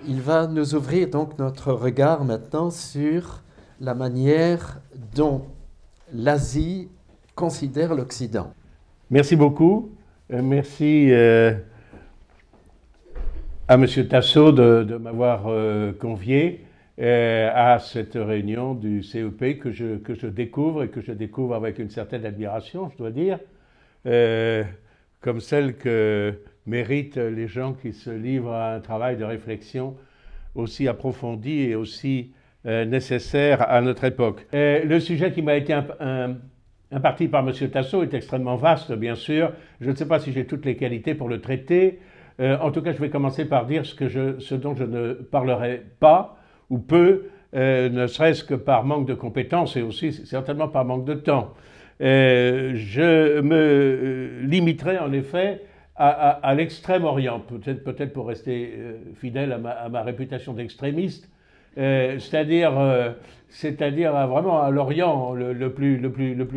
Il va nous ouvrir donc notre regard maintenant sur la manière dont l'Asie considère l'Occident. Merci beaucoup. Merci à M. Tasso de m'avoir convié à cette réunion du CEP que je découvre et que je découvre avec une certaine admiration, je dois dire, comme celle que méritent les gens qui se livrent à un travail de réflexion aussi approfondi et aussi nécessaire à notre époque. Le sujet qui m'a été imparti par M. Tasso est extrêmement vaste, bien sûr. Je ne sais pas si j'ai toutes les qualités pour le traiter. En tout cas, je vais commencer par dire ce dont je ne parlerai pas ou peu, ne serait-ce que par manque de compétences et aussi certainement par manque de temps. Je me limiterai en effet à l'Extrême-Orient, peut-être pour rester fidèle à ma réputation d'extrémiste, c'est-à-dire vraiment à l'Orient le plus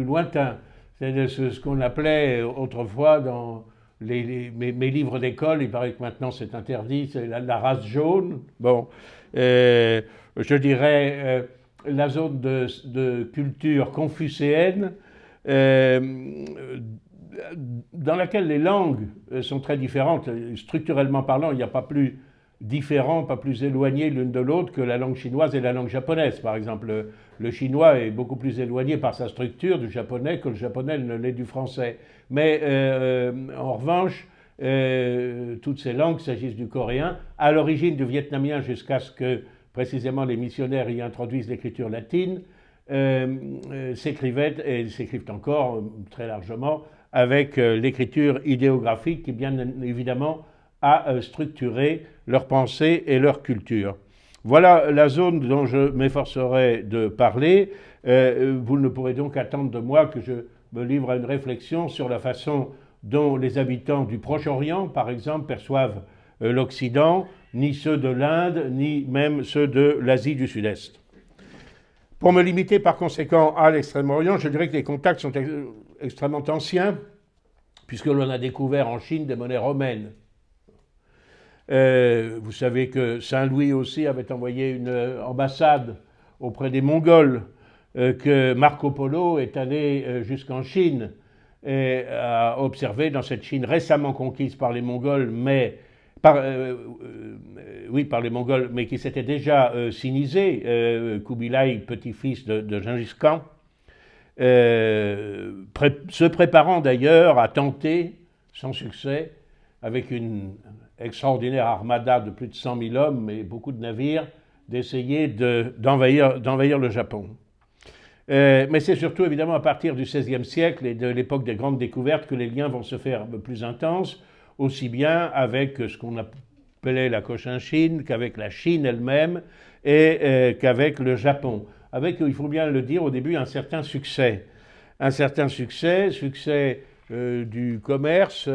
lointain, c'est-à-dire ce qu'on appelait autrefois dans mes livres d'école, il paraît que maintenant c'est interdit, c'est la race jaune, bon, je dirais la zone de culture confucéenne, dans laquelle les langues sont très différentes. Structurellement parlant, il n'y a pas plus différent, pas plus éloigné l'une de l'autre que la langue chinoise et la langue japonaise. Par exemple, le chinois est beaucoup plus éloigné par sa structure du japonais que le japonais ne l'est du français. Mais en revanche, toutes ces langues, s'agissent du coréen, à l'origine du vietnamien jusqu'à ce que précisément les missionnaires y introduisent l'écriture latine, s'écrivaient et s'écrivent encore très largement avec l'écriture idéographique qui, bien évidemment, a structuré leur pensée et leur culture. Voilà la zone dont je m'efforcerai de parler. Vous ne pourrez donc attendre de moi que je me livre à une réflexion sur la façon dont les habitants du Proche-Orient, par exemple, perçoivent l'Occident, ni ceux de l'Inde, ni même ceux de l'Asie du Sud-Est. Pour me limiter par conséquent à l'Extrême-Orient, je dirais que les contacts sont extrêmement anciens, puisque l'on a découvert en Chine des monnaies romaines. Vous savez que Saint-Louis aussi avait envoyé une ambassade auprès des Mongols, que Marco Polo est allé jusqu'en Chine et a observé dans cette Chine récemment conquise par les Mongols, mais par les Mongols, mais qui s'était déjà sinisée, Kubilai, petit-fils de Gengis Khan, se préparant d'ailleurs à tenter, sans succès, avec une extraordinaire armada de plus de 100 000 hommes et beaucoup de navires, d'essayer d'envahir le Japon. Mais c'est surtout évidemment à partir du XVIe siècle et de l'époque des grandes découvertes que les liens vont se faire plus intenses, aussi bien avec ce qu'on appelait la Cochinchine qu'avec la Chine elle-même et qu'avec le Japon. Avec, il faut bien le dire, au début, un certain succès. Un certain succès du commerce,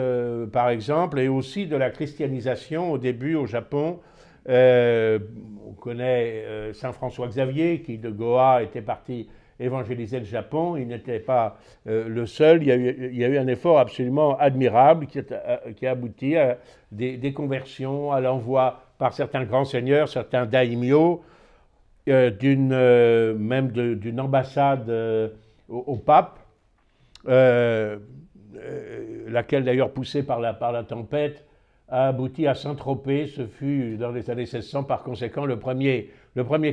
par exemple, et aussi de la christianisation au début au Japon. On connaît Saint François Xavier, qui de Goa était parti évangéliser le Japon. Il n'était pas le seul. Il y a eu un effort absolument admirable qui a abouti à des conversions, à l'envoi par certains grands seigneurs, certains daimyo, d'une ambassade au pape, laquelle d'ailleurs poussée par la tempête a abouti à Saint-Tropez. Ce fut dans les années 1600 par conséquent le premier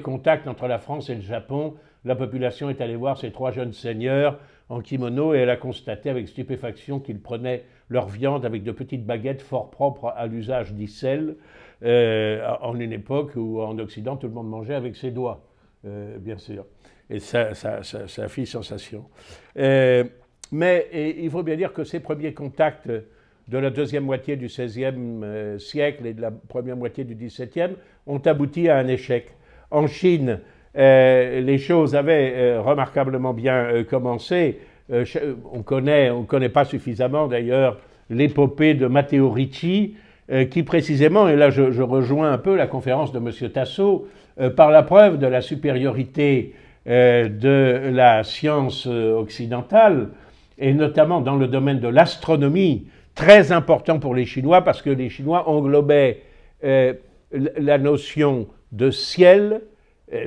contact entre la France et le Japon. La population est allée voir ces trois jeunes seigneurs en kimono et elle a constaté avec stupéfaction qu'ils prenaient leur viande avec de petites baguettes fort propres à l'usage d'Icelle, en une époque où en Occident tout le monde mangeait avec ses doigts, bien sûr. Et ça fit sensation. Mais il faut bien dire que ces premiers contacts de la deuxième moitié du XVIe siècle et de la première moitié du XVIIe ont abouti à un échec. En Chine, les choses avaient remarquablement bien commencé. On connaît pas suffisamment d'ailleurs l'épopée de Matteo Ricci, qui précisément, et là je rejoins un peu la conférence de M. Tasso, par la preuve de la supériorité de la science occidentale, et notamment dans le domaine de l'astronomie, très important pour les Chinois, parce que les Chinois englobaient la notion de ciel,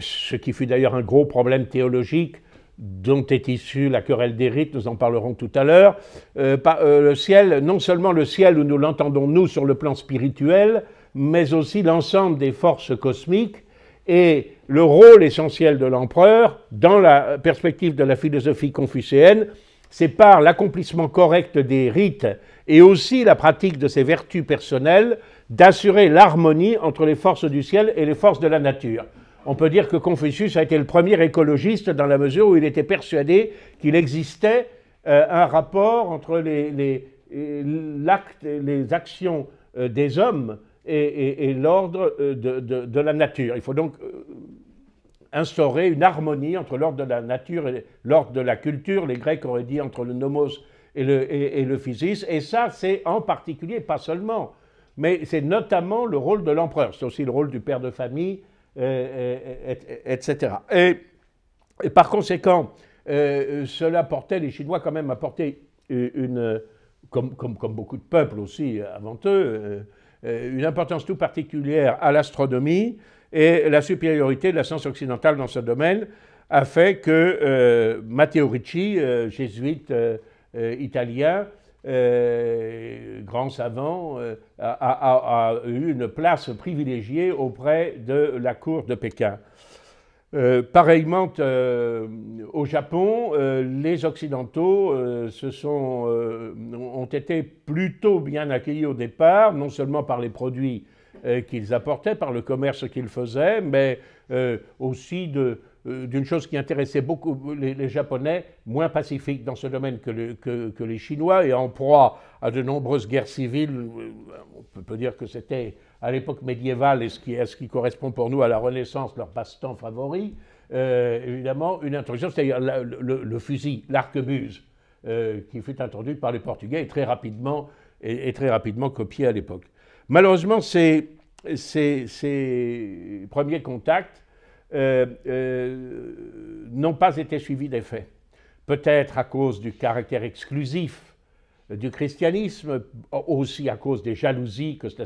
ce qui fut d'ailleurs un gros problème théologique dont est issue la querelle des rites, nous en parlerons tout à l'heure. Le ciel, non seulement le ciel où nous l'entendons nous sur le plan spirituel, mais aussi l'ensemble des forces cosmiques et le rôle essentiel de l'empereur dans la perspective de la philosophie confucéenne, c'est par l'accomplissement correct des rites et aussi la pratique de ses vertus personnelles d'assurer l'harmonie entre les forces du ciel et les forces de la nature. On peut dire que Confucius a été le premier écologiste dans la mesure où il était persuadé qu'il existait un rapport entre les actions des hommes et l'ordre de la nature. Il faut donc instaurer une harmonie entre l'ordre de la nature et l'ordre de la culture. Les Grecs auraient dit entre le nomos et le physis. Et ça, c'est en particulier, pas seulement, mais c'est notamment le rôle de l'empereur. C'est aussi le rôle du père de famille, etc. Et par conséquent, cela portait, les Chinois quand même apportaient comme beaucoup de peuples aussi avant eux, une importance tout particulière à l'astronomie, et la supériorité de la science occidentale dans ce domaine a fait que Matteo Ricci, jésuite italien, grand savant, a eu une place privilégiée auprès de la cour de Pékin. Pareillement, au Japon, les Occidentaux ont été plutôt bien accueillis au départ, non seulement par les produits qu'ils apportaient, par le commerce qu'ils faisaient, mais aussi d'une chose qui intéressait beaucoup les Japonais, moins pacifiques dans ce domaine que les Chinois, et en proie à de nombreuses guerres civiles. On peut dire que c'était à l'époque médiévale, et ce qui correspond pour nous à la Renaissance, leur passe-temps favori, évidemment, une introduction, c'est-à-dire le fusil, l'arquebuse, qui fut introduit par les Portugais et très rapidement copié à l'époque. Malheureusement, ces premiers contacts n'ont pas été suivis d'effet. Peut-être à cause du caractère exclusif du christianisme, aussi à cause des jalousies que cela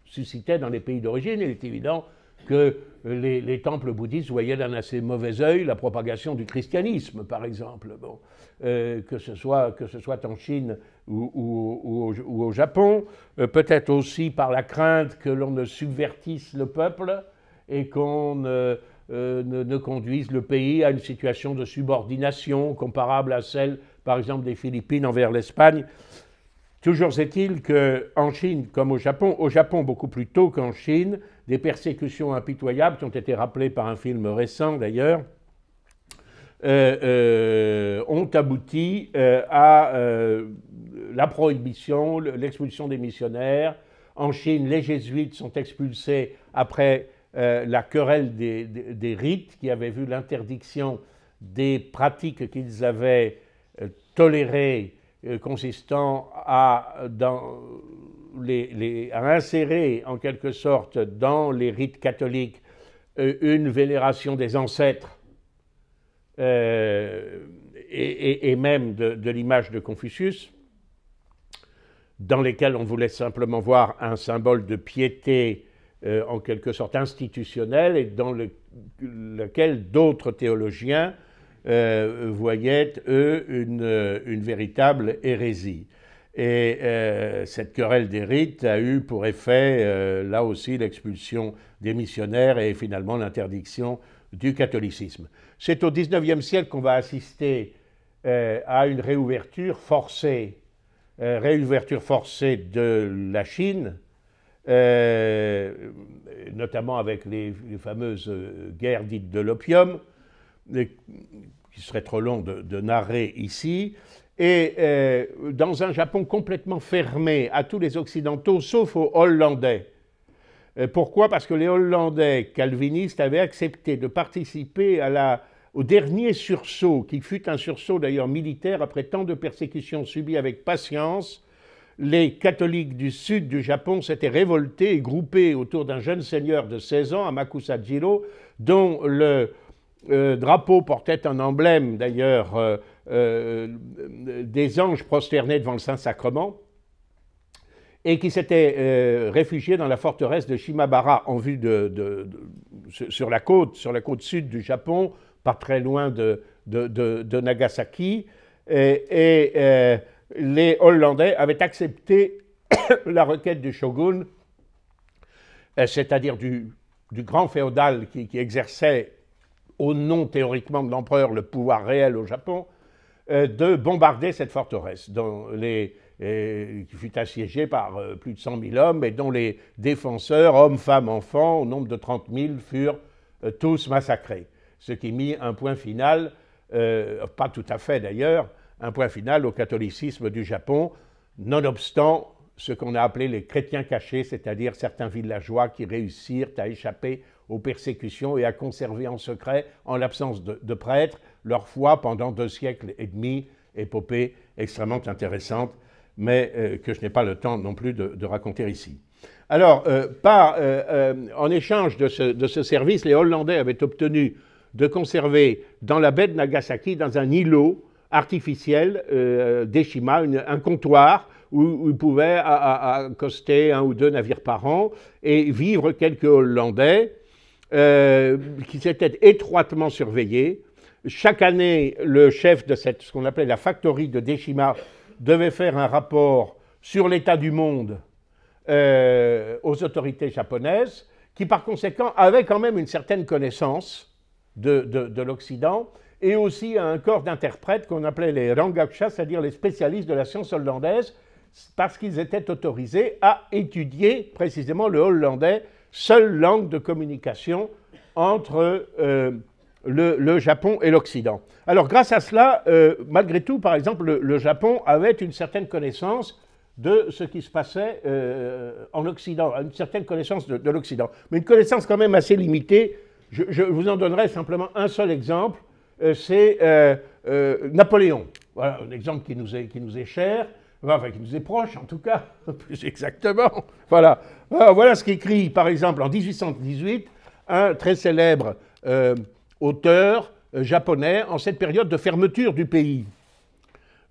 suscitait dans les pays d'origine. Il est évident que les temples bouddhistes voyaient d'un assez mauvais œil la propagation du christianisme, par exemple, que ce soit en Chine ou au Japon, peut-être aussi par la crainte que l'on ne subvertisse le peuple et qu'on ne conduise le pays à une situation de subordination comparable à celle, par exemple, des Philippines envers l'Espagne. Toujours est-il qu'en Chine, comme au Japon beaucoup plus tôt qu'en Chine, des persécutions impitoyables qui ont été rappelées par un film récent d'ailleurs, ont abouti à la prohibition, l'expulsion des missionnaires. En Chine, les jésuites sont expulsés après la querelle des rites qui avait vu l'interdiction des pratiques qu'ils avaient tolérées, consistant à insérer en quelque sorte dans les rites catholiques une vénération des ancêtres et même de l'image de Confucius, dans lesquels on voulait simplement voir un symbole de piété en quelque sorte institutionnel, et dans lequel d'autres théologiens voyaient, eux, une véritable hérésie. Et cette querelle des rites a eu pour effet, là aussi, l'expulsion des missionnaires et finalement l'interdiction du catholicisme. C'est au XIXe siècle qu'on va assister à une réouverture forcée de la Chine, notamment avec les fameuses guerres dites de l'opium, qui serait trop long de narrer ici, et dans un Japon complètement fermé à tous les Occidentaux, sauf aux Hollandais. Pourquoi? Parce que les Hollandais calvinistes avaient accepté de participer au dernier sursaut, qui fut un sursaut d'ailleurs militaire après tant de persécutions subies avec patience. Les catholiques du sud du Japon s'étaient révoltés et groupés autour d'un jeune seigneur de 16 ans, Amakusa Jiro, dont le drapeau portait un emblème d'ailleurs des anges prosternés devant le Saint-Sacrement et qui s'étaient réfugiés dans la forteresse de Shimabara en vue sur la côte sud du Japon, pas très loin de Nagasaki. Et les Hollandais avaient accepté la requête du shogun, c'est-à-dire du grand féodal qui exerçait au nom théoriquement de l'empereur le pouvoir réel au Japon, de bombarder cette forteresse qui fut assiégée par plus de 100 000 hommes et dont les défenseurs, hommes, femmes, enfants, au nombre de 30 000, furent tous massacrés. Ce qui mit un point final, pas tout à fait d'ailleurs, un point final au catholicisme du Japon, nonobstant ce qu'on a appelé les chrétiens cachés, c'est-à-dire certains villageois qui réussirent à échapper aux persécutions et à conserver en secret, en l'absence de prêtres, leur foi pendant 2 siècles et demi, épopée extrêmement intéressante, mais que je n'ai pas le temps non plus de raconter ici. Alors, en échange de ce service, les Hollandais avaient obtenu de conserver dans la baie de Nagasaki, dans un îlot artificiel d'Eshima, un comptoir où ils pouvaient accoster 1 ou 2 navires par an et vivre quelques Hollandais qui s'étaient étroitement surveillés. Chaque année, le chef de ce qu'on appelait la factory de Deshima devait faire un rapport sur l'état du monde aux autorités japonaises, qui par conséquent avaient quand même une certaine connaissance de l'Occident, et aussi un corps d'interprètes qu'on appelait les Rangaksha, c'est-à-dire les spécialistes de la science hollandaise, parce qu'ils étaient autorisés à étudier précisément le hollandais, seule langue de communication entre le Japon et l'Occident. Alors grâce à cela, malgré tout, par exemple, le Japon avait une certaine connaissance de ce qui se passait en Occident, une certaine connaissance de l'Occident, mais une connaissance quand même assez limitée. Je vous en donnerai simplement un seul exemple, c'est Napoléon. Voilà un exemple qui nous est cher, enfin qui nous est proche en tout cas, plus exactement. Voilà, alors, voilà ce qu'écrit par exemple en 1818 un très célèbre auteur japonais en cette période de fermeture du pays.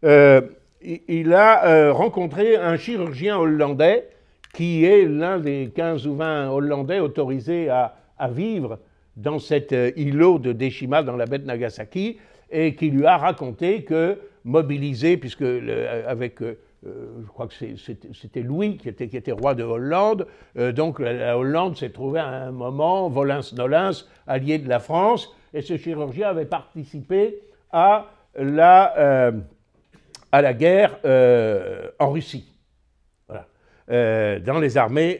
Il a rencontré un chirurgien hollandais qui est l'un des 15 ou 20 Hollandais autorisés à vivre dans cet îlot de Deshima dans la baie de Nagasaki, et qui lui a raconté que, mobilisé, puisque je crois que c'était Louis qui était roi de Hollande, donc la Hollande s'est trouvée à un moment, volens-nolens, allié de la France, et ce chirurgien avait participé à la guerre en Russie. Dans les armées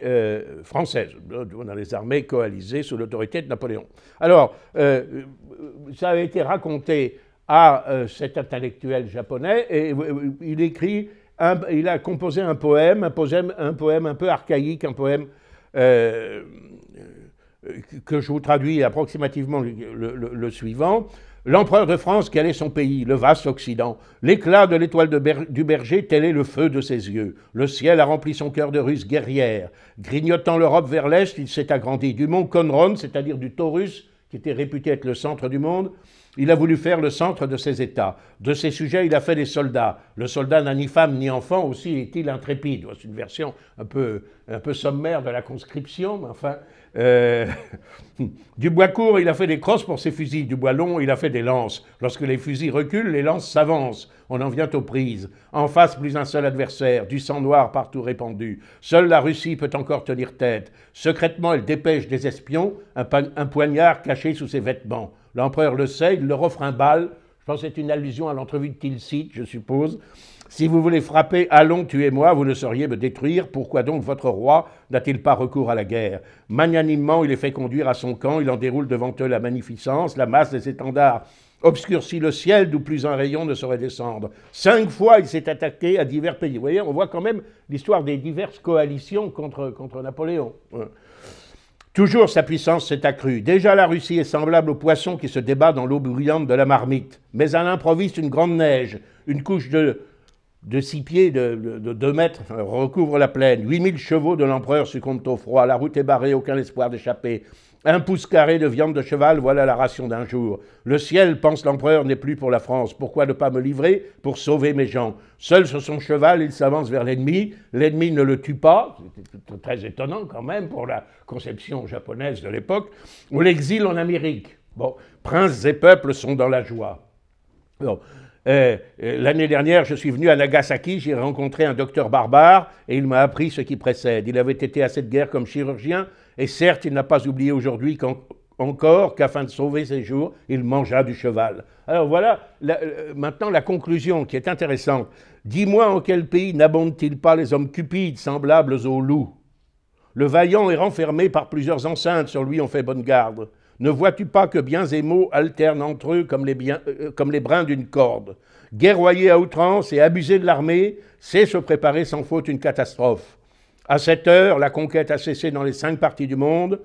françaises, dans les armées coalisées sous l'autorité de Napoléon. Alors, ça avait été raconté à cet intellectuel japonais, et il a composé un poème un peu archaïque, un poème que je vous traduis approximativement le suivant. L'empereur de France, quel est son pays? Le vaste Occident. L'éclat de l'étoile du berger, tel est le feu de ses yeux. Le ciel a rempli son cœur de ruses guerrières. Grignotant l'Europe vers l'est, il s'est agrandi. Du mont Conron, c'est-à-dire du Taurus, qui était réputé être le centre du monde, il a voulu faire le centre de ses États. De ses sujets, il a fait des soldats. Le soldat n'a ni femme ni enfant, aussi est-il intrépide. C'est une version un peu sommaire de la conscription, mais enfin... Du bois court, il a fait des crosses pour ses fusils. Du bois long, il a fait des lances. Lorsque les fusils reculent, les lances s'avancent. On en vient aux prises. En face, plus un seul adversaire. Du sang noir partout répandu. Seule la Russie peut encore tenir tête. Secrètement, elle dépêche des espions. Un poignard caché sous ses vêtements. L'empereur le sait, il leur offre un bal. Je pense que c'est une allusion à l'entrevue de Tilsit, je suppose. Si vous voulez frapper, allons, tuez-moi, vous ne sauriez me détruire. Pourquoi donc votre roi n'a-t-il pas recours à la guerre? Magnanimement, il les fait conduire à son camp, il en déroule devant eux la magnificence, la masse des étendards obscurcit le ciel d'où plus un rayon ne saurait descendre. 5 fois, il s'est attaqué à divers pays. Vous voyez, on voit quand même l'histoire des diverses coalitions contre Napoléon. Toujours sa puissance s'est accrue. Déjà la Russie est semblable au poisson qui se débat dans l'eau bruyante de la marmite. Mais à l'improviste, une grande neige, une couche de 6 pieds, de 2 mètres, recouvre la plaine. 8000 chevaux de l'empereur succombent au froid. La route est barrée, aucun espoir d'échapper. 1 pouce carré de viande de cheval, voilà la ration d'un jour. Le ciel, pense l'empereur, n'est plus pour la France. Pourquoi ne pas me livrer pour sauver mes gens? Seul sur son cheval, il s'avance vers l'ennemi. L'ennemi ne le tue pas. C'est très étonnant quand même pour la conception japonaise de l'époque. On l'exile en Amérique. Bon, princes et peuples sont dans la joie. Bon. L'année dernière, je suis venu à Nagasaki, j'ai rencontré un docteur barbare et il m'a appris ce qui précède. Il avait été à cette guerre comme chirurgien et certes, il n'a pas oublié aujourd'hui encore qu'afin de sauver ses jours, il mangea du cheval. Alors voilà maintenant la conclusion qui est intéressante. Dis-moi en quel pays n'abondent-ils pas les hommes cupides semblables aux loups? Le vaillant est renfermé par plusieurs enceintes, sur lui on fait bonne garde. Ne vois-tu pas que biens et maux alternent entre eux comme les brins d'une corde? Guerroyer à outrance et abuser de l'armée, c'est se préparer sans faute une catastrophe. À cette heure, la conquête a cessé dans les 5 parties du monde,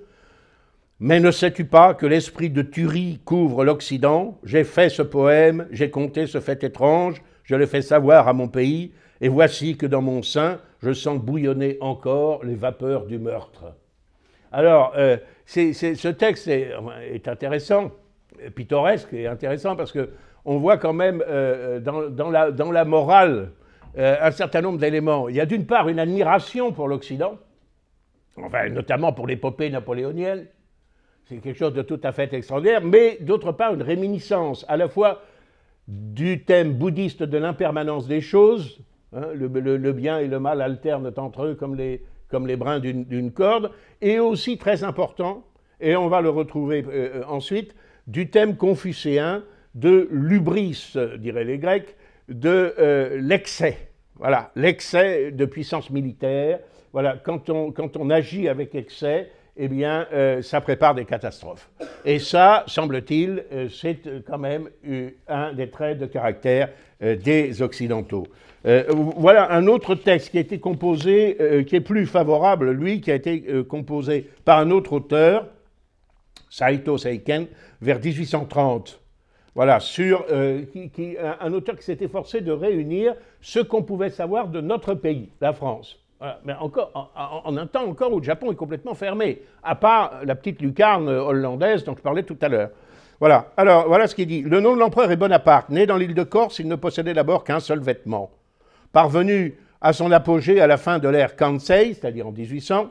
mais ne sais-tu pas que l'esprit de tuerie couvre l'Occident? J'ai fait ce poème, j'ai conté ce fait étrange, je l'ai fait savoir à mon pays, et voici que dans mon sein, je sens bouillonner encore les vapeurs du meurtre. Alors, ce texte est intéressant, pittoresque et intéressant parce qu'on voit quand même dans la morale un certain nombre d'éléments. Il y a d'une part une admiration pour l'Occident, enfin, notamment pour l'épopée napoléonienne, c'est quelque chose de tout à fait extraordinaire, mais d'autre part une réminiscence à la fois du thème bouddhiste de l'impermanence des choses, hein, le bien et le mal alternent entre eux comme les brins d'une corde, et aussi très important, et on va le retrouver ensuite, du thème confucéen de l'hubris, diraient les Grecs, de l'excès. Voilà, l'excès de puissance militaire. Voilà, quand on agit avec excès, eh bien, ça prépare des catastrophes. Et ça, semble-t-il, c'est quand même un des traits de caractère des Occidentaux. Voilà un autre texte qui a été composé, qui est plus favorable, lui, qui a été composé par un autre auteur, Saito Seiken, vers 1830. Voilà, un auteur qui s'est efforcé de réunir ce qu'on pouvait savoir de notre pays, la France. Voilà, mais encore, en un temps encore où le Japon est complètement fermé, à part la petite lucarne hollandaise dont je parlais tout à l'heure. Voilà, alors voilà ce qu'il dit. Le nom de l'empereur est Bonaparte. Né dans l'île de Corse, il ne possédait d'abord qu'un seul vêtement. Parvenu à son apogée à la fin de l'ère Kansei, c'est-à-dire en 1800,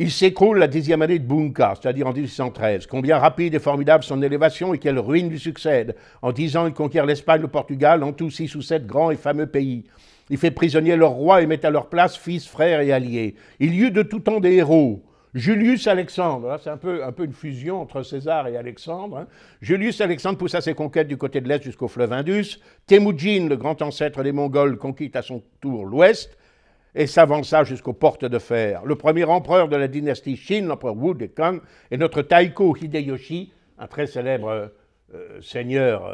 il s'écroule la 10e année de Bunka, c'est-à-dire en 1813. Combien rapide et formidable son élévation et quelle ruine lui succède. En 10 ans, il conquiert l'Espagne, le Portugal, en tout 6 ou 7 grands et fameux pays. Il fait prisonnier leurs rois et met à leur place fils, frères et alliés. Il y eut de tout temps des héros. Julius Alexandre, c'est un peu une fusion entre César et Alexandre. Hein. Julius Alexandre poussa ses conquêtes du côté de l'Est jusqu'au fleuve Indus. Temujin, le grand ancêtre des Mongols, conquit à son tour l'Ouest et s'avança jusqu'aux portes de fer. Le premier empereur de la dynastie Shin, l'empereur Wu de Kang, et notre Taiko Hideyoshi, un très célèbre seigneur,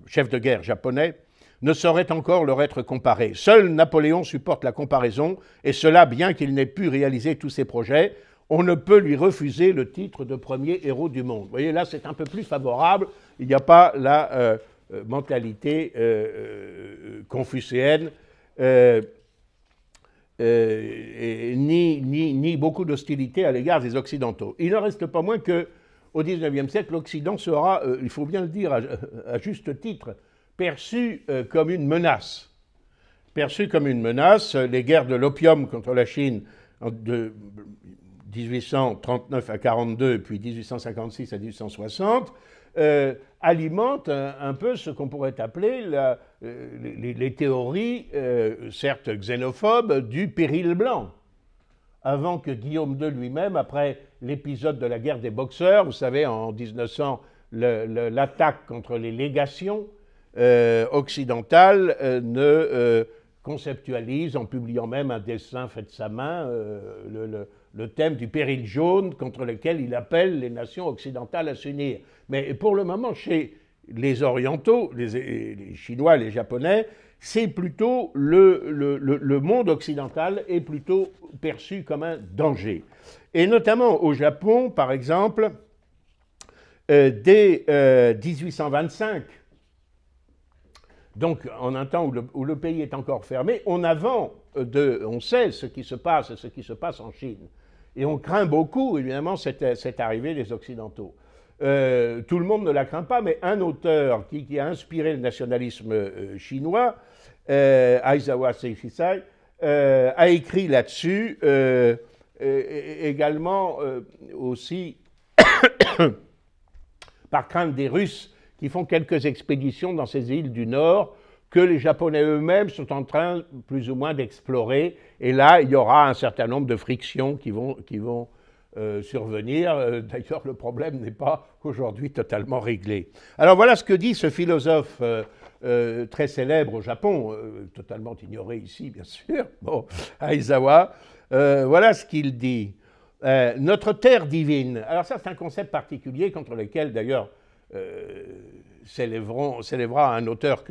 chef de guerre japonais, ne saurait encore leur être comparé. Seul Napoléon supporte la comparaison, et cela bien qu'il n'ait pu réaliser tous ses projets. On ne peut lui refuser le titre de premier héros du monde. Vous voyez, là, c'est un peu plus favorable. Il n'y a pas la mentalité confucéenne, ni beaucoup d'hostilité à l'égard des Occidentaux. Il n'en reste pas moins qu'au XIXe siècle, l'Occident sera, il faut bien le dire à juste titre, perçu comme une menace. Perçu comme une menace, les guerres de l'opium contre la Chine de 1839 à 42, puis 1856 à 1860, alimentent un peu ce qu'on pourrait appeler les théories, certes xénophobes, du péril blanc. Avant que Guillaume II lui-même, après l'épisode de la guerre des boxeurs, vous savez, en 1900, l'attaque contre les légations occidentales, ne conceptualise, en publiant même un dessin fait de sa main, le thème du péril jaune contre lequel il appelle les nations occidentales à s'unir. Mais pour le moment, chez les Orientaux, les Chinois et les Japonais, c'est plutôt le monde occidental est plutôt perçu comme un danger. Et notamment au Japon, par exemple, dès 1825, donc en un temps où le pays est encore fermé, on sait ce qui se passe en Chine. Et on craint beaucoup, évidemment, cette arrivée des Occidentaux. Tout le monde ne la craint pas, mais un auteur qui a inspiré le nationalisme chinois, Aizawa Seishisai, a écrit là-dessus, également aussi par crainte des Russes qui font quelques expéditions dans ces îles du Nord que les Japonais eux-mêmes sont en train plus ou moins d'explorer. Et là, il y aura un certain nombre de frictions qui vont survenir. D'ailleurs, le problème n'est pas aujourd'hui totalement réglé. Alors voilà ce que dit ce philosophe très célèbre au Japon, totalement ignoré ici, bien sûr, bon, Aizawa. Voilà ce qu'il dit. Notre terre divine. Alors ça, c'est un concept particulier contre lequel, d'ailleurs, s'élèvera un auteur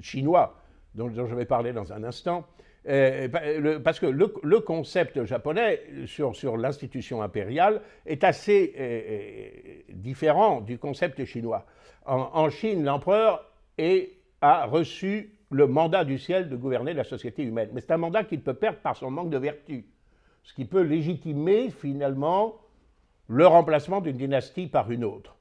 chinois dont je vais parler dans un instant, parce que le concept japonais sur l'institution impériale est assez différent du concept chinois. En Chine, l'empereur a reçu le mandat du ciel de gouverner la société humaine, mais c'est un mandat qu'il peut perdre par son manque de vertu, ce qui peut légitimer finalement le remplacement d'une dynastie par une autre.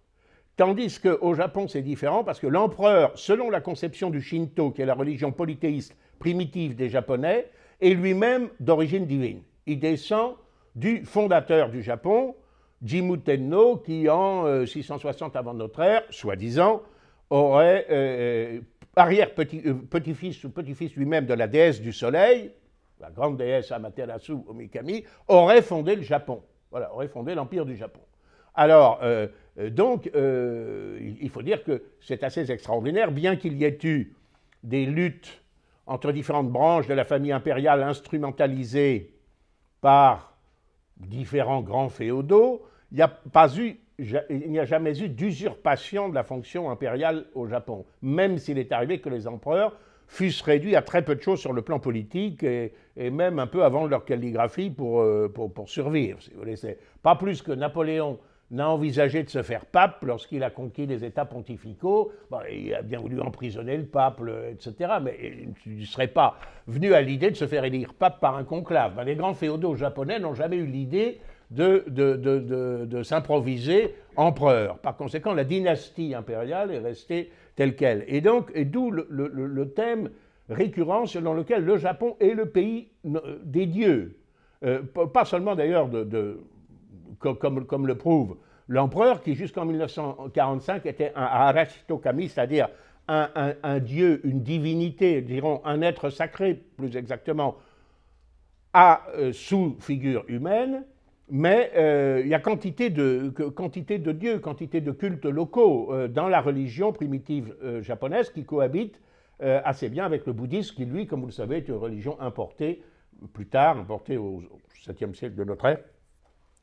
Tandis qu'au Japon, c'est différent parce que l'empereur, selon la conception du Shinto, qui est la religion polythéiste primitive des Japonais, est lui-même d'origine divine. Il descend du fondateur du Japon, Jimmu Tenno, qui en 660 avant notre ère, soi-disant, aurait petit-fils ou petit-fils lui-même de la déesse du soleil, la grande déesse Amaterasu Omikami, aurait fondé le Japon. Voilà, aurait fondé l'empire du Japon. Alors, donc, il faut dire que c'est assez extraordinaire, bien qu'il y ait eu des luttes entre différentes branches de la famille impériale instrumentalisées par différents grands féodaux, il n'y a jamais eu d'usurpation de la fonction impériale au Japon, même s'il est arrivé que les empereurs fussent réduits à très peu de choses sur le plan politique et même un peu avant leur calligraphie pour survivre. Si vous voulez. C'est pas plus que Napoléon n'a envisagé de se faire pape lorsqu'il a conquis les États pontificaux. Bon, il a bien voulu emprisonner le pape, etc., mais il ne serait pas venu à l'idée de se faire élire pape par un conclave. Ben, les grands féodaux japonais n'ont jamais eu l'idée de s'improviser empereur. Par conséquent, la dynastie impériale est restée telle qu'elle. Et d'où le thème récurrent selon lequel le Japon est le pays des dieux. Pas seulement d'ailleurs comme le prouve l'empereur, qui jusqu'en 1945 était un Arashitokami, c'est-à-dire un dieu, une divinité, dirons un être sacré plus exactement, sous figure humaine, mais il y a quantité de dieux, quantité de cultes locaux dans la religion primitive japonaise qui cohabitent assez bien avec le bouddhisme qui, lui, comme vous le savez, est une religion importée, plus tard, importée au 7e siècle de notre ère,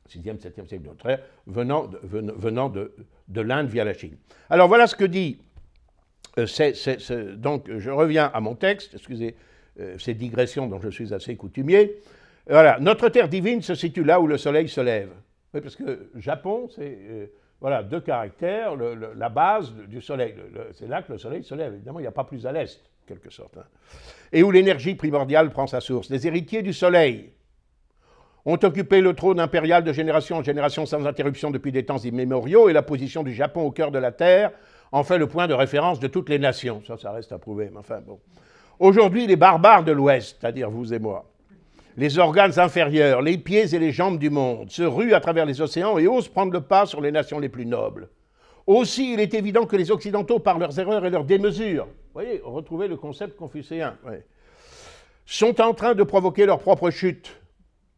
6e, 7e siècle de notre ère, venant de l'Inde via la Chine. Alors voilà ce que dit, donc je reviens à mon texte, excusez ces digressions dont je suis assez coutumier. Voilà, notre terre divine se situe là où le soleil se lève. Oui, parce que Japon, c'est voilà, deux caractères, la base du soleil, c'est là que le soleil se lève. Évidemment, il n'y a pas plus à l'est, en quelque sorte. Hein. Et où l'énergie primordiale prend sa source. Les héritiers du soleil ont occupé le trône impérial de génération en génération sans interruption depuis des temps immémoriaux, et la position du Japon au cœur de la Terre en fait le point de référence de toutes les nations. Ça reste à prouver, mais enfin bon. Aujourd'hui, les barbares de l'Ouest, c'est-à-dire vous et moi, les organes inférieurs, les pieds et les jambes du monde, se ruent à travers les océans et osent prendre le pas sur les nations les plus nobles. Aussi, il est évident que les Occidentaux, par leurs erreurs et leurs démesures, vous voyez, retrouvez le concept confucéen, sont en train de provoquer leur propre chute.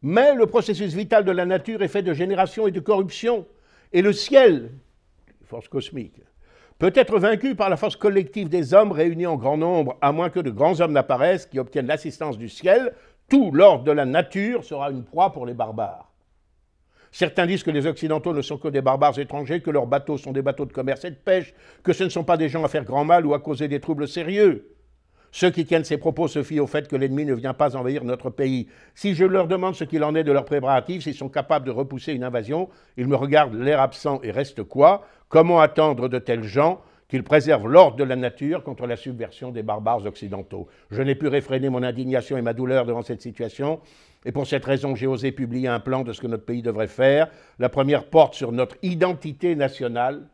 Mais le processus vital de la nature est fait de génération et de corruption. Et le ciel, force cosmique, peut être vaincu par la force collective des hommes réunis en grand nombre, à moins que de grands hommes n'apparaissent qui obtiennent l'assistance du ciel. Tout l'ordre de la nature sera une proie pour les barbares. Certains disent que les Occidentaux ne sont que des barbares étrangers, que leurs bateaux sont des bateaux de commerce et de pêche, que ce ne sont pas des gens à faire grand mal ou à causer des troubles sérieux. Ceux qui tiennent ces propos se fient au fait que l'ennemi ne vient pas envahir notre pays. Si je leur demande ce qu'il en est de leurs préparatifs, s'ils sont capables de repousser une invasion, ils me regardent l'air absent et restent quoi? Comment attendre de tels gens qu'il préserve l'ordre de la nature contre la subversion des barbares occidentaux. Je n'ai pu réfréner mon indignation et ma douleur devant cette situation, et pour cette raison, j'ai osé publier un plan de ce que notre pays devrait faire. La première porte sur notre identité nationale,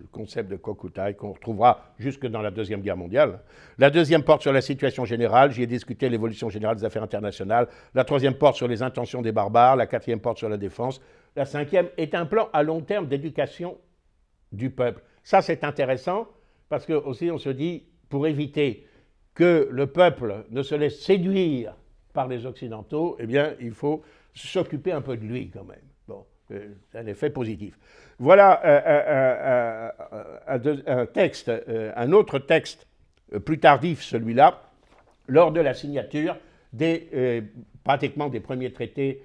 le concept de Kokutai qu'on retrouvera jusque dans la Deuxième Guerre mondiale. La deuxième porte sur la situation générale, j'y ai discuté l'évolution générale des affaires internationales. La troisième porte sur les intentions des barbares, la quatrième porte sur la défense. La cinquième est un plan à long terme d'éducation du peuple. Ça, c'est intéressant, parce que aussi on se dit, pour éviter que le peuple ne se laisse séduire par les Occidentaux, eh bien, il faut s'occuper un peu de lui quand même. Bon, c'est un effet positif. Voilà un texte, un autre texte plus tardif, celui-là, lors de la signature pratiquement des premiers traités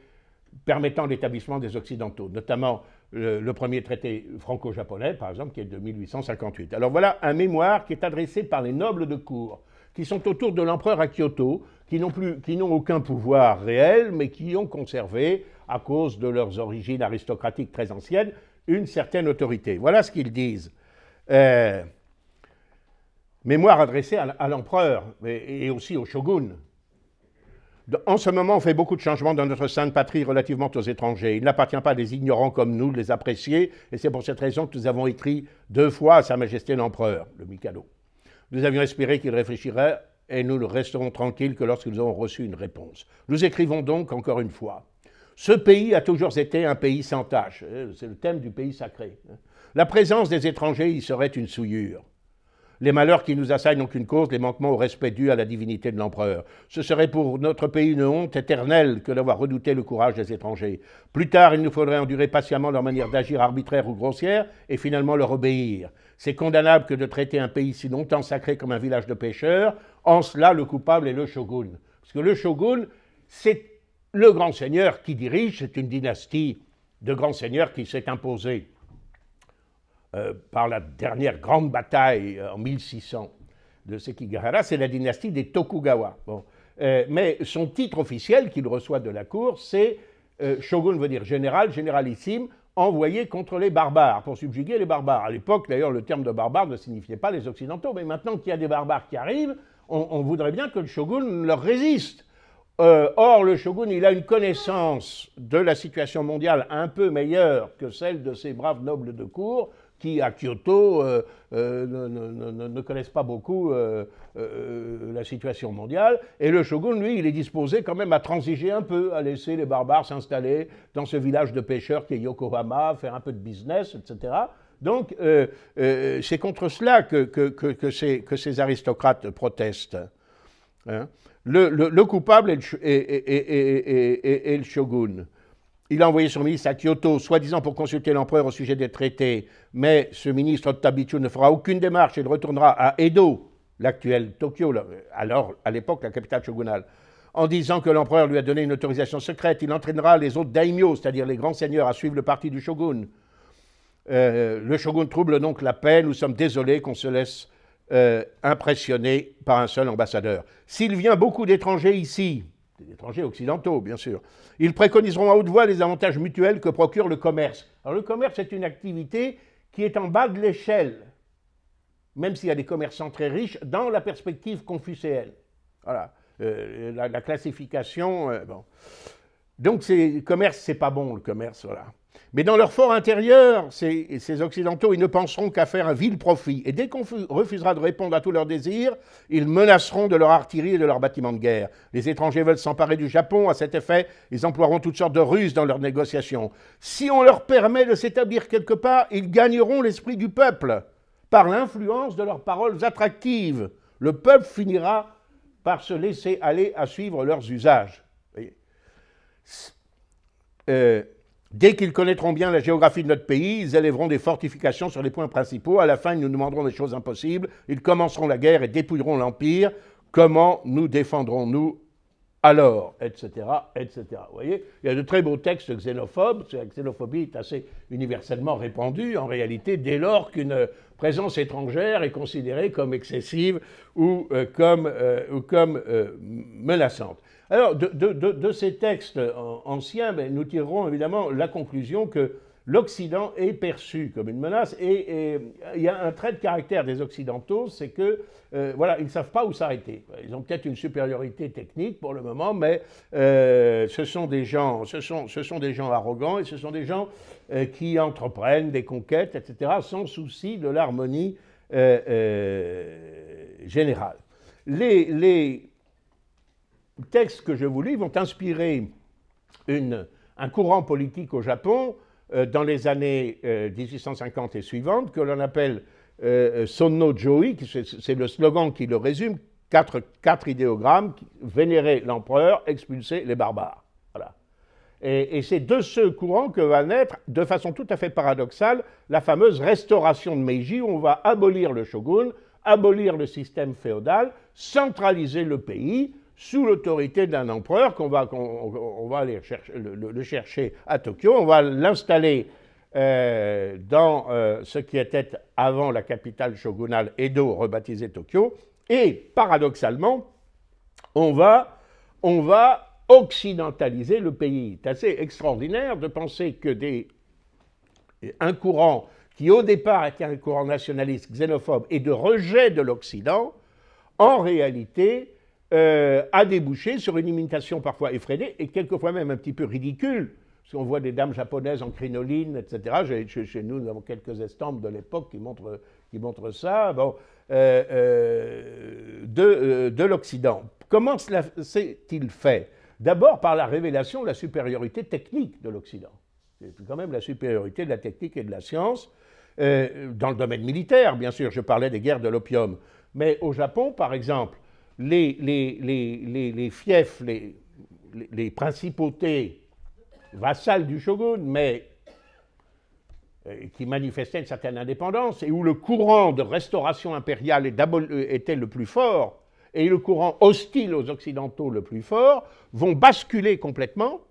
permettant l'établissement des Occidentaux, notamment le premier traité franco-japonais, par exemple, qui est de 1858. Alors voilà un mémoire qui est adressé par les nobles de cour, qui sont autour de l'empereur à Kyoto, qui n'ont aucun pouvoir réel, mais qui ont conservé, à cause de leurs origines aristocratiques très anciennes, une certaine autorité. Voilà ce qu'ils disent. Mémoire adressée à l'empereur et aussi au shogun. En ce moment, on fait beaucoup de changements dans notre sainte patrie relativement aux étrangers. Il n'appartient pas à des ignorants comme nous de les apprécier, et c'est pour cette raison que nous avons écrit 2 fois à Sa Majesté l'Empereur, le Mikado. Nous avions espéré qu'il réfléchirait, et nous ne resterons tranquilles que lorsque nous aurons reçu une réponse. Nous écrivons donc encore une fois. Ce pays a toujours été un pays sans tache. C'est le thème du pays sacré. La présence des étrangers y serait une souillure. Les malheurs qui nous assaillent n'ont qu'une cause, les manquements au respect dû à la divinité de l'empereur. Ce serait pour notre pays une honte éternelle que d'avoir redouté le courage des étrangers. Plus tard, il nous faudrait endurer patiemment leur manière d'agir arbitraire ou grossière et finalement leur obéir. C'est condamnable que de traiter un pays si longtemps sacré comme un village de pêcheurs. En cela, le coupable est le shogun. Parce que le shogun, c'est le grand seigneur qui dirige, c'est une dynastie de grands seigneurs qui s'est imposée par la dernière grande bataille en 1600 de Sekigahara, c'est la dynastie des Tokugawa. Bon. Mais son titre officiel qu'il reçoit de la cour, c'est shogun veut dire général, généralissime, envoyé contre les barbares, pour subjuguer les barbares. À l'époque, d'ailleurs, le terme de barbare ne signifiait pas les Occidentaux, mais maintenant qu'il y a des barbares qui arrivent, on voudrait bien que le shogun leur résiste. Or, le shogun, il a une connaissance de la situation mondiale un peu meilleure que celle de ces braves nobles de cour, qui, à Kyoto, ne connaissent pas beaucoup la situation mondiale. Et le shogun, lui, il est disposé quand même à transiger un peu, à laisser les barbares s'installer dans ce village de pêcheurs qui est Yokohama, faire un peu de business, etc. Donc, c'est contre cela que ces aristocrates protestent. Hein. Le coupable est le shogun. Il a envoyé son ministre à Kyoto, soi-disant pour consulter l'empereur au sujet des traités, mais ce ministre Tabichu ne fera aucune démarche et il retournera à Edo, l'actuel Tokyo, alors à l'époque la capitale shogunale, en disant que l'empereur lui a donné une autorisation secrète. Il entraînera les autres daimyo, c'est-à-dire les grands seigneurs, à suivre le parti du shogun. Le shogun trouble donc la paix. Nous sommes désolés qu'on se laisse impressionner par un seul ambassadeur. S'il vient beaucoup d'étrangers ici, des étrangers occidentaux, bien sûr, ils préconiseront à haute voix les avantages mutuels que procure le commerce. Alors le commerce est une activité qui est en bas de l'échelle, même s'il y a des commerçants très riches, dans la perspective confucéenne. Voilà, la classification, bon. Donc le commerce, c'est pas bon, le commerce, voilà. Mais dans leur fort intérieur, ces Occidentaux, ils ne penseront qu'à faire un vil profit. Et dès qu'on refusera de répondre à tous leurs désirs, ils menaceront de leur artillerie et de leurs bâtiments de guerre. Les étrangers veulent s'emparer du Japon. À cet effet, ils emploieront toutes sortes de ruses dans leurs négociations. Si on leur permet de s'établir quelque part, ils gagneront l'esprit du peuple par l'influence de leurs paroles attractives. Le peuple finira par se laisser aller à suivre leurs usages. Vous voyez. Dès qu'ils connaîtront bien la géographie de notre pays, ils élèveront des fortifications sur les points principaux. À la fin, ils nous demanderont des choses impossibles. Ils commenceront la guerre et dépouilleront l'Empire. Comment nous défendrons-nous alors, etc., etc. Vous voyez, il y a de très beaux textes xénophobes. La xénophobie est assez universellement répandue, en réalité, dès lors qu'une présence étrangère est considérée comme excessive ou comme menaçante. Alors, de ces textes anciens, nous tirerons évidemment la conclusion que l'Occident est perçu comme une menace. Et il y a un trait de caractère des Occidentaux, c'est que voilà, ils ne savent pas où s'arrêter. Ils ont peut-être une supériorité technique pour le moment, mais ce sont des gens arrogants et ce sont des gens qui entreprennent des conquêtes, etc., sans souci de l'harmonie générale. Les textes que je vous lis vont inspirer un courant politique au Japon dans les années 1850 et suivantes, que l'on appelle Sonno Jōi, c'est le slogan qui le résume, quatre idéogrammes: vénérer l'empereur, expulser les barbares. Voilà. Et c'est de ce courant que va naître, de façon tout à fait paradoxale, la fameuse restauration de Meiji, où on va abolir le shogun, abolir le système féodal, centraliser le pays sous l'autorité d'un empereur qu'on va aller le chercher à Tokyo. On va l'installer dans ce qui était avant la capitale shogunale Edo, rebaptisée Tokyo. Et paradoxalement, on va occidentaliser le pays. C'est assez extraordinaire de penser que un courant qui au départ était un courant nationaliste, xénophobe et de rejet de l'Occident, en réalité a débouché sur une imitation parfois effrénée et quelquefois même un petit peu ridicule, parce qu'on voit des dames japonaises en crinoline, etc. Chez nous, nous avons quelques estampes de l'époque qui montrent ça, bon, de l'Occident. Comment cela s'est-il fait? D'abord par la révélation de la supériorité technique de l'Occident. C'est quand même la supériorité de la technique et de la science, dans le domaine militaire, bien sûr, je parlais des guerres de l'opium. Mais au Japon, par exemple, les fiefs, les principautés vassales du shogun, mais qui manifestaient une certaine indépendance, et où le courant de restauration impériale était le plus fort, et le courant hostile aux Occidentaux le plus fort, vont basculer complètement,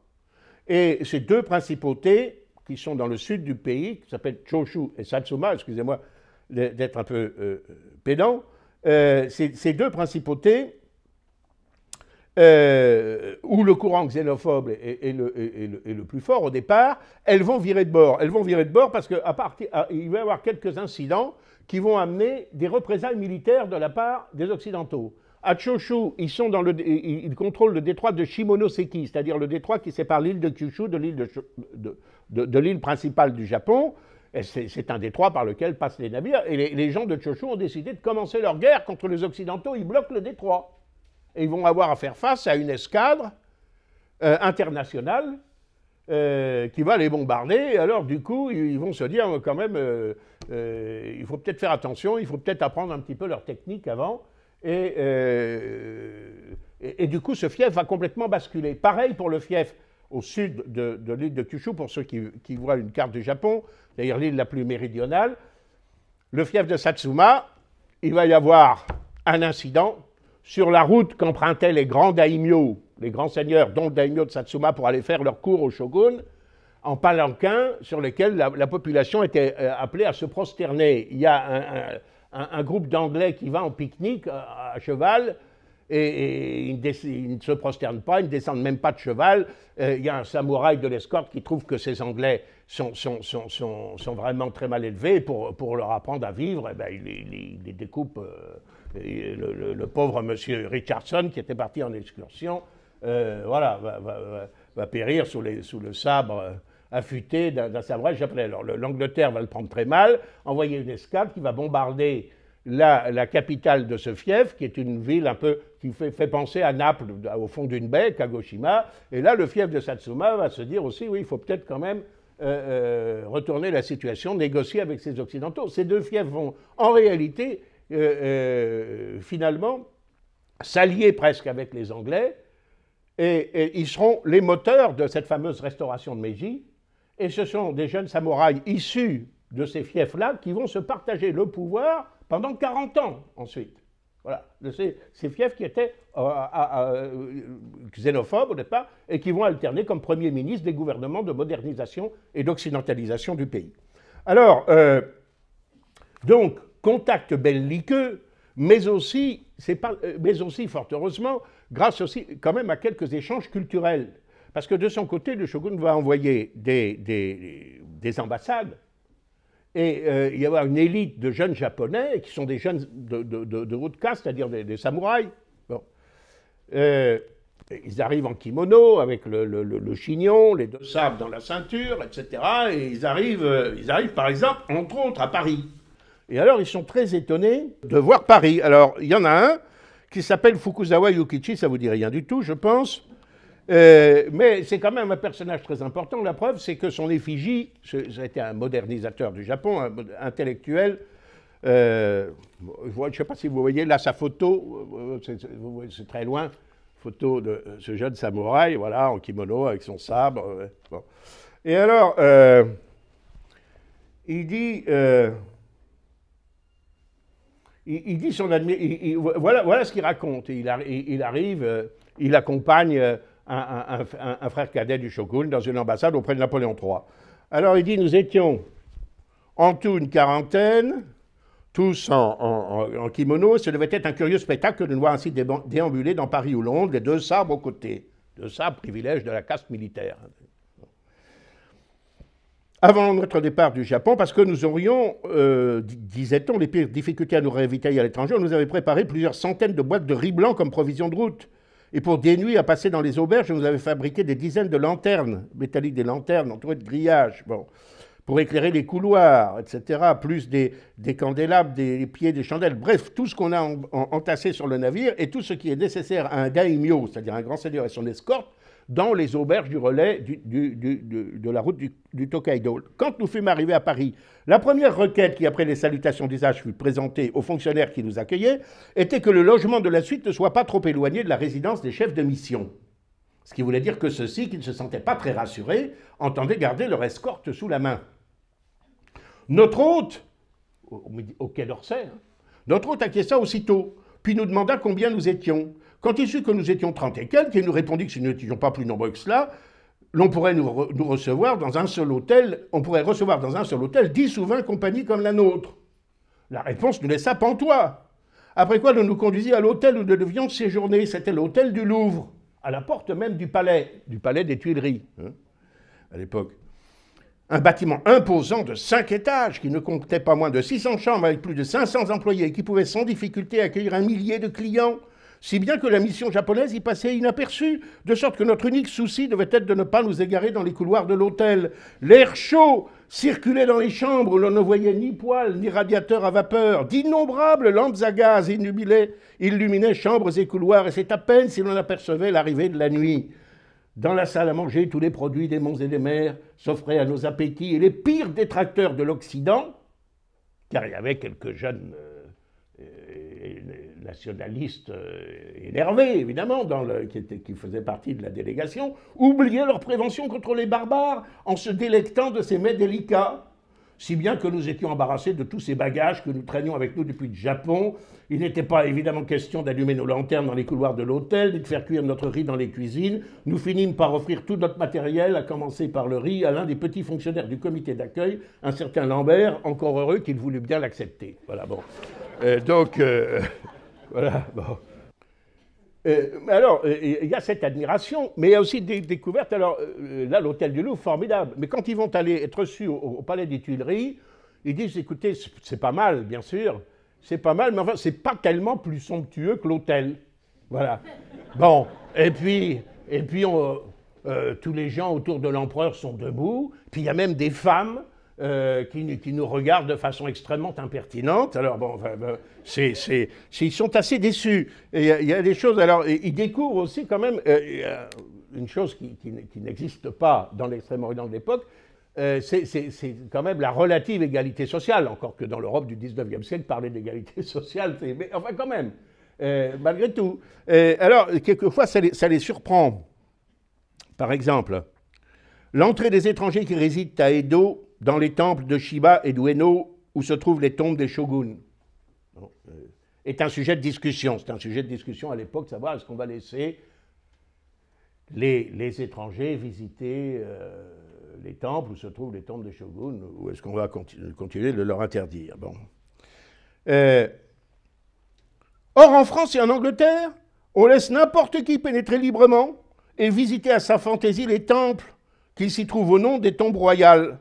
et ces deux principautés, qui sont dans le sud du pays, qui s'appellent Choshu et Satsuma, excusez-moi d'être un peu pédant, ces deux principautés, où le courant xénophobe est le plus fort au départ, elles vont virer de bord. Elles vont virer de bord parce qu'il va y avoir quelques incidents qui vont amener des représailles militaires de la part des Occidentaux. À Choshu, ils contrôlent le détroit de Shimonoseki, c'est-à-dire le détroit qui sépare l'île de Kyushu de l'île principale du Japon. C'est un détroit par lequel passent les navires. Et les gens de Choshu ont décidé de commencer leur guerre contre les Occidentaux. Ils bloquent le détroit. Et ils vont avoir à faire face à une escadre internationale qui va les bombarder. Et alors, du coup, ils vont se dire quand même, il faut peut-être faire attention, il faut peut-être apprendre un petit peu leur technique avant. Et du coup, ce fief va complètement basculer. Pareil pour le fief au sud de l'île de Kyushu, pour ceux qui voient une carte du Japon, d'ailleurs l'île la plus méridionale. Le fief de Satsuma, il va y avoir un incident sur la route qu'empruntaient les grands daimyo, les grands seigneurs, dont le daimyo de Satsuma, pour aller faire leur cour au shogun, en palanquin sur lesquels la population était appelée à se prosterner. Il y a un groupe d'Anglais qui va en pique-nique à cheval, et ils ne se prosternent pas, ils ne descendent même pas de cheval. Il y a un samouraï de l'escorte qui trouve que ces Anglais sont vraiment très mal élevés. Pour leur apprendre à vivre, eh ben, il les découpe. Le pauvre monsieur Richardson, qui était parti en excursion, voilà, va périr sous le sabre affûté d'un samouraï japonais. Alors l'Angleterre va le prendre très mal, envoyer une escadre qui va bombarder la capitale de ce fief, qui est une ville un peu qui fait penser à Naples, au fond d'une baie, Kagoshima. Et là, le fief de Satsuma va se dire aussi, oui, il faut peut-être quand même retourner la situation, négocier avec ces Occidentaux. Ces deux fiefs vont, en réalité, finalement, s'allier presque avec les Anglais, et ils seront les moteurs de cette fameuse restauration de Meiji. Et ce sont des jeunes samouraïs issus de ces fiefs-là qui vont se partager le pouvoir pendant 40 ans ensuite. Voilà, ces fiefs qui étaient xénophobes au départ et qui vont alterner comme Premier ministre des gouvernements de modernisation et d'occidentalisation du pays. Alors, donc, contact belliqueux, mais aussi, fort heureusement, grâce aussi quand même à quelques échanges culturels. Parce que de son côté, le shogun va envoyer des des ambassades. Et il y avoir une élite de jeunes japonais qui sont des jeunes de haute caste, c'est-à-dire des samouraïs. Bon. Ils arrivent en kimono avec le chignon, les 2 sabres dans la ceinture, etc. Et ils arrivent par exemple, entre autres, à Paris. Et alors, ils sont très étonnés de voir Paris. Alors, il y en a un qui s'appelle Fukuzawa Yukichi, ça ne vous dit rien du tout, je pense. Mais c'est quand même un personnage très important. La preuve, c'est que son effigie, ça a été un modernisateur du Japon, un intellectuel. Je ne sais pas si vous voyez là sa photo, c'est très loin, photo de ce jeune samouraï, voilà, en kimono, avec son sabre. Bon. Et alors, il dit... Il dit son voilà ce qu'il raconte. Il arrive, il accompagne un frère cadet du shogun dans une ambassade auprès de Napoléon III. Alors il dit, nous étions en tout une quarantaine, tous en kimono. Ce devait être un curieux spectacle de nous voir ainsi déambuler dans Paris ou Londres, les 2 sabres aux côtés. 2 sabres, privilège de la caste militaire. Avant notre départ du Japon, parce que nous aurions, disait-on, les pires difficultés à nous ravitailler à l'étranger, on nous avait préparé plusieurs centaines de boîtes de riz blanc comme provision de route. Et pour des nuits à passer dans les auberges, on nous avait fabriqué des dizaines de lanternes, métalliques, des lanternes entourées de grillages, bon, pour éclairer les couloirs, etc., plus des candélabres, des pieds, des chandelles, bref, tout ce qu'on a entassé sur le navire et tout ce qui est nécessaire à un daimyo, c'est-à-dire un grand seigneur et son escorte, dans les auberges du relais de la route du Tokaido. Quand nous fûmes arrivés à Paris, la première requête qui, après les salutations d'usage, fut présentée aux fonctionnaires qui nous accueillaient, était que le logement de la suite ne soit pas trop éloigné de la résidence des chefs de mission. Ce qui voulait dire que ceux-ci, qui ne se sentaient pas très rassurés, entendaient garder leur escorte sous la main. Notre hôte, au Quai d'Orsay, notre hôte acquiesça aussitôt, puis nous demanda combien nous étions. Quand il sut que nous étions 30 et quelques, il nous répondit que si nous n'étions pas plus nombreux que cela, l'on pourrait nous recevoir dans un seul hôtel, on pourrait recevoir dans un seul hôtel 10 ou 20 compagnies comme la nôtre. La réponse nous laissa pantois. Après quoi, l'on nous conduisit à l'hôtel où nous devions séjourner. C'était l'hôtel du Louvre, à la porte même du palais des Tuileries, à l'époque. Un bâtiment imposant de 5 étages qui ne comptait pas moins de 600 chambres avec plus de 500 employés et qui pouvait sans difficulté accueillir 1 millier de clients. Si bien que la mission japonaise y passait inaperçue, de sorte que notre unique souci devait être de ne pas nous égarer dans les couloirs de l'hôtel. L'air chaud circulait dans les chambres où l'on ne voyait ni poêle ni radiateur à vapeur. D'innombrables lampes à gaz illuminaient chambres et couloirs, et c'est à peine si l'on apercevait l'arrivée de la nuit. Dans la salle à manger, tous les produits des monts et des mers s'offraient à nos appétits, et les pires détracteurs de l'Occident, car il y avait quelques jeunes nationalistes énervés, évidemment, qui faisaient partie de la délégation, oubliaient leur prévention contre les barbares en se délectant de ces mets délicats, si bien que nous étions embarrassés de tous ces bagages que nous traînions avec nous depuis le Japon. Il n'était pas évidemment question d'allumer nos lanternes dans les couloirs de l'hôtel, ni de faire cuire notre riz dans les cuisines. Nous finîmes par offrir tout notre matériel, à commencer par le riz, à l'un des petits fonctionnaires du comité d'accueil, un certain Lambert, encore heureux qu'il voulut bien l'accepter. Voilà, bon. Voilà, bon. Alors, il y a cette admiration, mais il y a aussi des découvertes. Alors, là, l'hôtel du Louvre, formidable. Mais quand ils vont aller être reçus au palais des Tuileries, ils disent, écoutez, c'est pas mal, bien sûr, c'est pas mal, mais enfin, c'est pas tellement plus somptueux que l'hôtel. Voilà. Bon, et puis tous les gens autour de l'empereur sont debout, puis il y a même des femmes qui nous regardent de façon extrêmement impertinente. Alors bon, ils sont assez déçus. Il y a des choses. Alors, ils découvrent aussi quand même une chose qui n'existe pas dans l'Extrême-Orient de l'époque. C'est quand même la relative égalité sociale, encore que dans l'Europe du 19e siècle, parler d'égalité sociale, mais enfin quand même, malgré tout. Alors, quelquefois, ça les surprend. Par exemple, l'entrée des étrangers qui résident à Edo dans les temples de Shiba et d'Ueno, où se trouvent les tombes des shoguns, est un sujet de discussion. C'est un sujet de discussion à l'époque, savoir est-ce qu'on va laisser les étrangers visiter les temples où se trouvent les tombes des shoguns, ou est-ce qu'on va continuer de leur interdire. Bon. Or, en France et en Angleterre, on laisse n'importe qui pénétrer librement et visiter à sa fantaisie les temples qu'il s'y trouve au nom des tombes royales.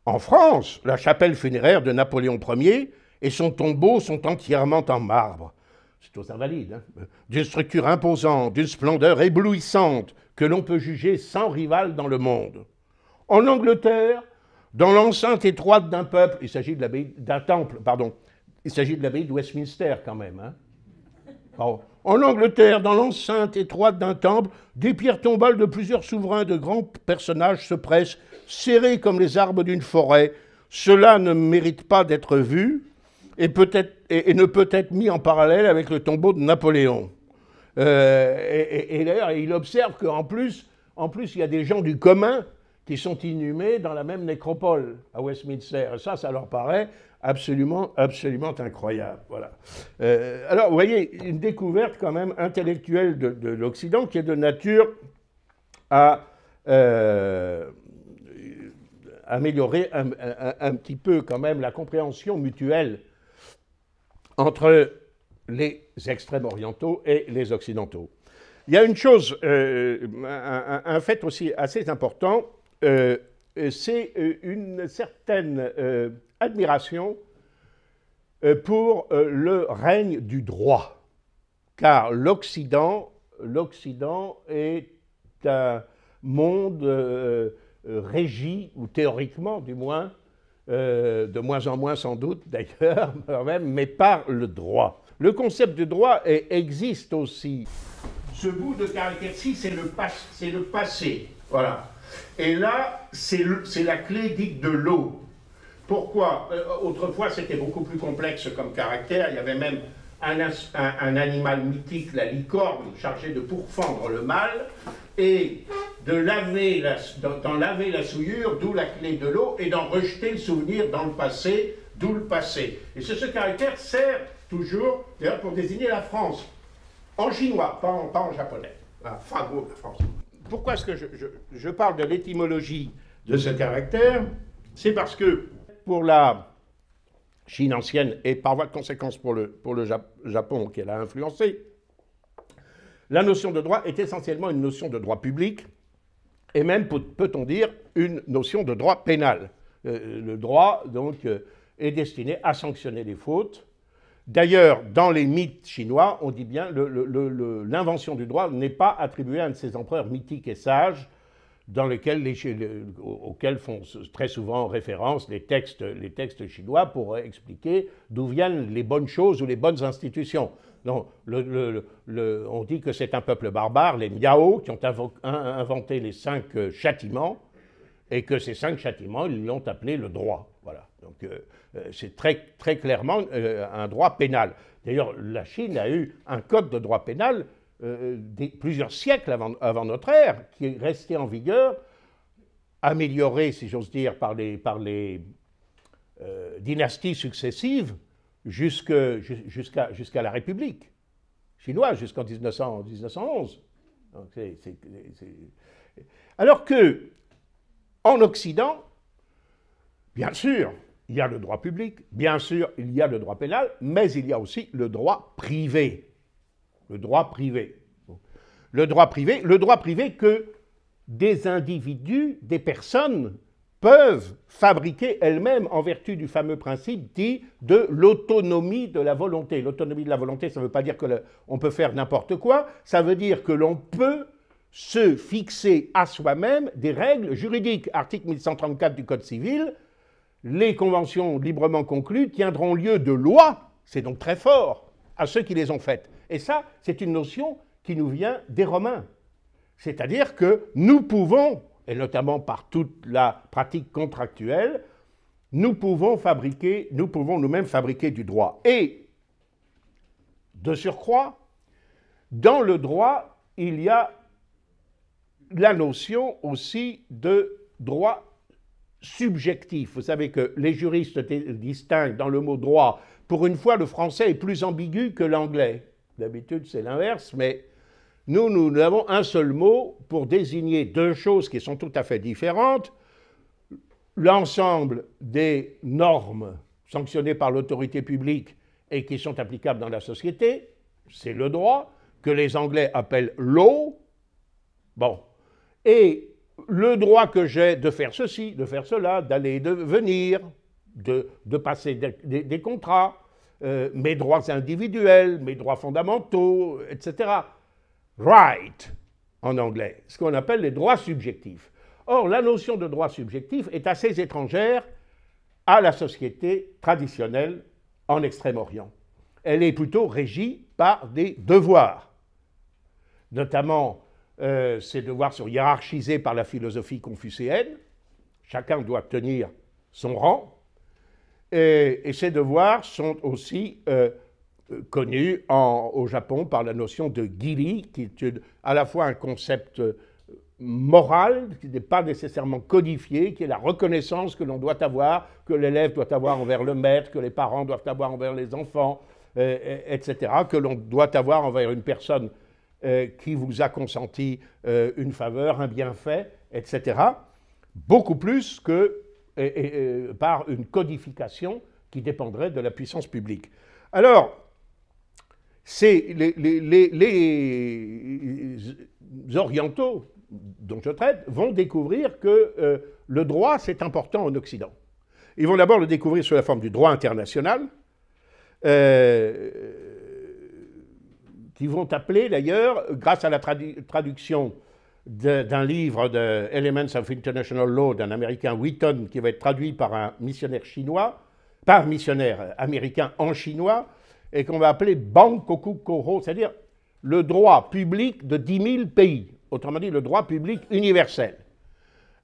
En France, la chapelle funéraire de Napoléon Ier et son tombeau sont entièrement en marbre. C'est aux Invalides, hein, d'une structure imposante, d'une splendeur éblouissante que l'on peut juger sans rival dans le monde. En Angleterre, dans l'enceinte étroite d'un peuple, il s'agit de l'abbaye d'un temple, pardon, il s'agit de l'abbaye de Westminster quand même. Hein. Alors, en Angleterre, dans l'enceinte étroite d'un temple, des pierres tombales de plusieurs souverains de grands personnages se pressent, serrés comme les arbres d'une forêt. Cela ne mérite pas d'être vu et ne peut être mis en parallèle avec le tombeau de Napoléon. Et d'ailleurs, il observe qu'en plus, il y a des gens du commun qui sont inhumés dans la même nécropole à Westminster. Et ça leur paraît absolument incroyable. Voilà. Alors, vous voyez, une découverte quand même intellectuelle de l'Occident qui est de nature à améliorer un petit peu quand même la compréhension mutuelle entre les extrêmes orientaux et les occidentaux. Il y a une chose, un fait aussi assez important, c'est une certaine admiration pour le règne du droit, car l'Occident est un monde régi, ou théoriquement du moins, de moins en moins sans doute d'ailleurs, mais par le droit. Le concept de droit existe aussi. Ce bout de caractère-ci, c'est le passé. Voilà. Et là, c'est la clé dite de l'eau. Pourquoi? Autrefois, c'était beaucoup plus complexe comme caractère. Il y avait même un animal mythique, la licorne, chargé de pourfendre le mal et d'en laver la souillure, d'où la clé de l'eau, et d'en rejeter le souvenir dans le passé, d'où le passé. Et ce caractère sert toujours, d'ailleurs, pour désigner la France, en chinois, pas en japonais. Fago, la France. Pourquoi est-ce que je parle de l'étymologie de ce caractère? C'est parce que pour la Chine ancienne, et par voie de conséquence pour le Japon qu'elle a influencé, la notion de droit est essentiellement une notion de droit public, et même, peut-on dire, une notion de droit pénal. Le droit, donc, est destiné à sanctionner les fautes. D'ailleurs, dans les mythes chinois, on dit bien que l'invention du droit n'est pas attribuée à un de ces empereurs mythiques et sages, auxquels font très souvent référence les textes chinois pour expliquer d'où viennent les bonnes choses ou les bonnes institutions. Non, on dit que c'est un peuple barbare, les Miao, qui ont inventé les 5 châtiments, et que ces 5 châtiments, ils l'ont appelé le droit. Voilà. Donc c'est très clairement un droit pénal. D'ailleurs, la Chine a eu un code de droit pénal plusieurs siècles avant notre ère, qui est resté en vigueur, amélioré, si j'ose dire, par les dynasties successives, jusqu'à la République chinoise, jusqu'en 1911. Donc Alors que, en Occident, bien sûr, il y a le droit public, bien sûr, il y a le droit pénal, mais il y a aussi le droit privé. Le droit privé. Le droit privé que des individus, des personnes peuvent fabriquer elles-mêmes en vertu du fameux principe dit de l'autonomie de la volonté. L'autonomie de la volonté, ça ne veut pas dire qu'on peut faire n'importe quoi, ça veut dire que l'on peut se fixer à soi-même des règles juridiques. Article 1134 du Code civil, les conventions librement conclues tiendront lieu de loi, c'est donc très fort, à ceux qui les ont faites. Et ça, c'est une notion qui nous vient des Romains. C'est-à-dire que nous pouvons, et notamment par toute la pratique contractuelle, nous pouvons nous-mêmes fabriquer du droit. Et, de surcroît, dans le droit, il y a la notion aussi de droit subjectif. Vous savez que les juristes distinguent dans le mot droit, pour une fois, le français est plus ambigu que l'anglais. D'habitude, c'est l'inverse, mais nous avons un seul mot pour désigner 2 choses qui sont tout à fait différentes. L'ensemble des normes sanctionnées par l'autorité publique et qui sont applicables dans la société, c'est le droit, que les Anglais appellent law. Bon. Et le droit que j'ai de faire ceci, de faire cela, d'aller et de venir, de passer des contrats, mes droits individuels, mes droits fondamentaux, etc. Right, en anglais, ce qu'on appelle les droits subjectifs. Or, la notion de droit subjectif est assez étrangère à la société traditionnelle en Extrême-Orient. Elle est plutôt régie par des devoirs. Notamment, ces devoirs sont hiérarchisés par la philosophie confucéenne. Chacun doit tenir son rang. Et ces devoirs sont aussi connus au Japon par la notion de giri, qui est à la fois un concept moral, qui n'est pas nécessairement codifié, qui est la reconnaissance que l'on doit avoir, que l'élève doit avoir envers le maître, que les parents doivent avoir envers les enfants, etc., que l'on doit avoir envers une personne qui vous a consenti une faveur, un bienfait, etc., beaucoup plus que par une codification qui dépendrait de la puissance publique. Alors, les orientaux dont je traite vont découvrir que le droit, c'est important en Occident. Ils vont d'abord le découvrir sous la forme du droit international, qu'ils vont appeler d'ailleurs, grâce à la traduction d'un livre de Elements of International Law d'un Américain Wheaton, qui va être traduit par un missionnaire chinois, par un missionnaire américain en chinois, et qu'on va appeler Bankoku Koro, c'est-à-dire le droit public de 10 000 pays, autrement dit le droit public universel.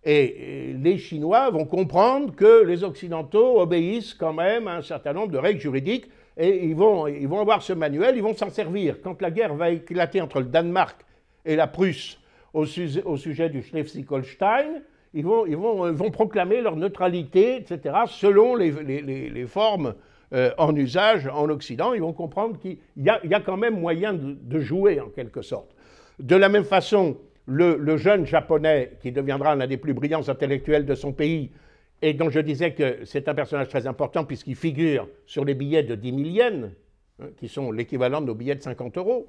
Et les Chinois vont comprendre que les Occidentaux obéissent quand même à un certain nombre de règles juridiques, et ils vont avoir ce manuel, ils vont s'en servir. Quand la guerre va éclater entre le Danemark et la Prusse au sujet du Schleswig-Holstein, ils vont proclamer leur neutralité, etc., selon les formes en usage en Occident. Ils vont comprendre qu'il y a quand même moyen de jouer, en quelque sorte. De la même façon, le jeune japonais, qui deviendra l'un des plus brillants intellectuels de son pays, et dont je disais que c'est un personnage très important puisqu'il figure sur les billets de 10 000 yens, qui sont l'équivalent de nos billets de 50 €,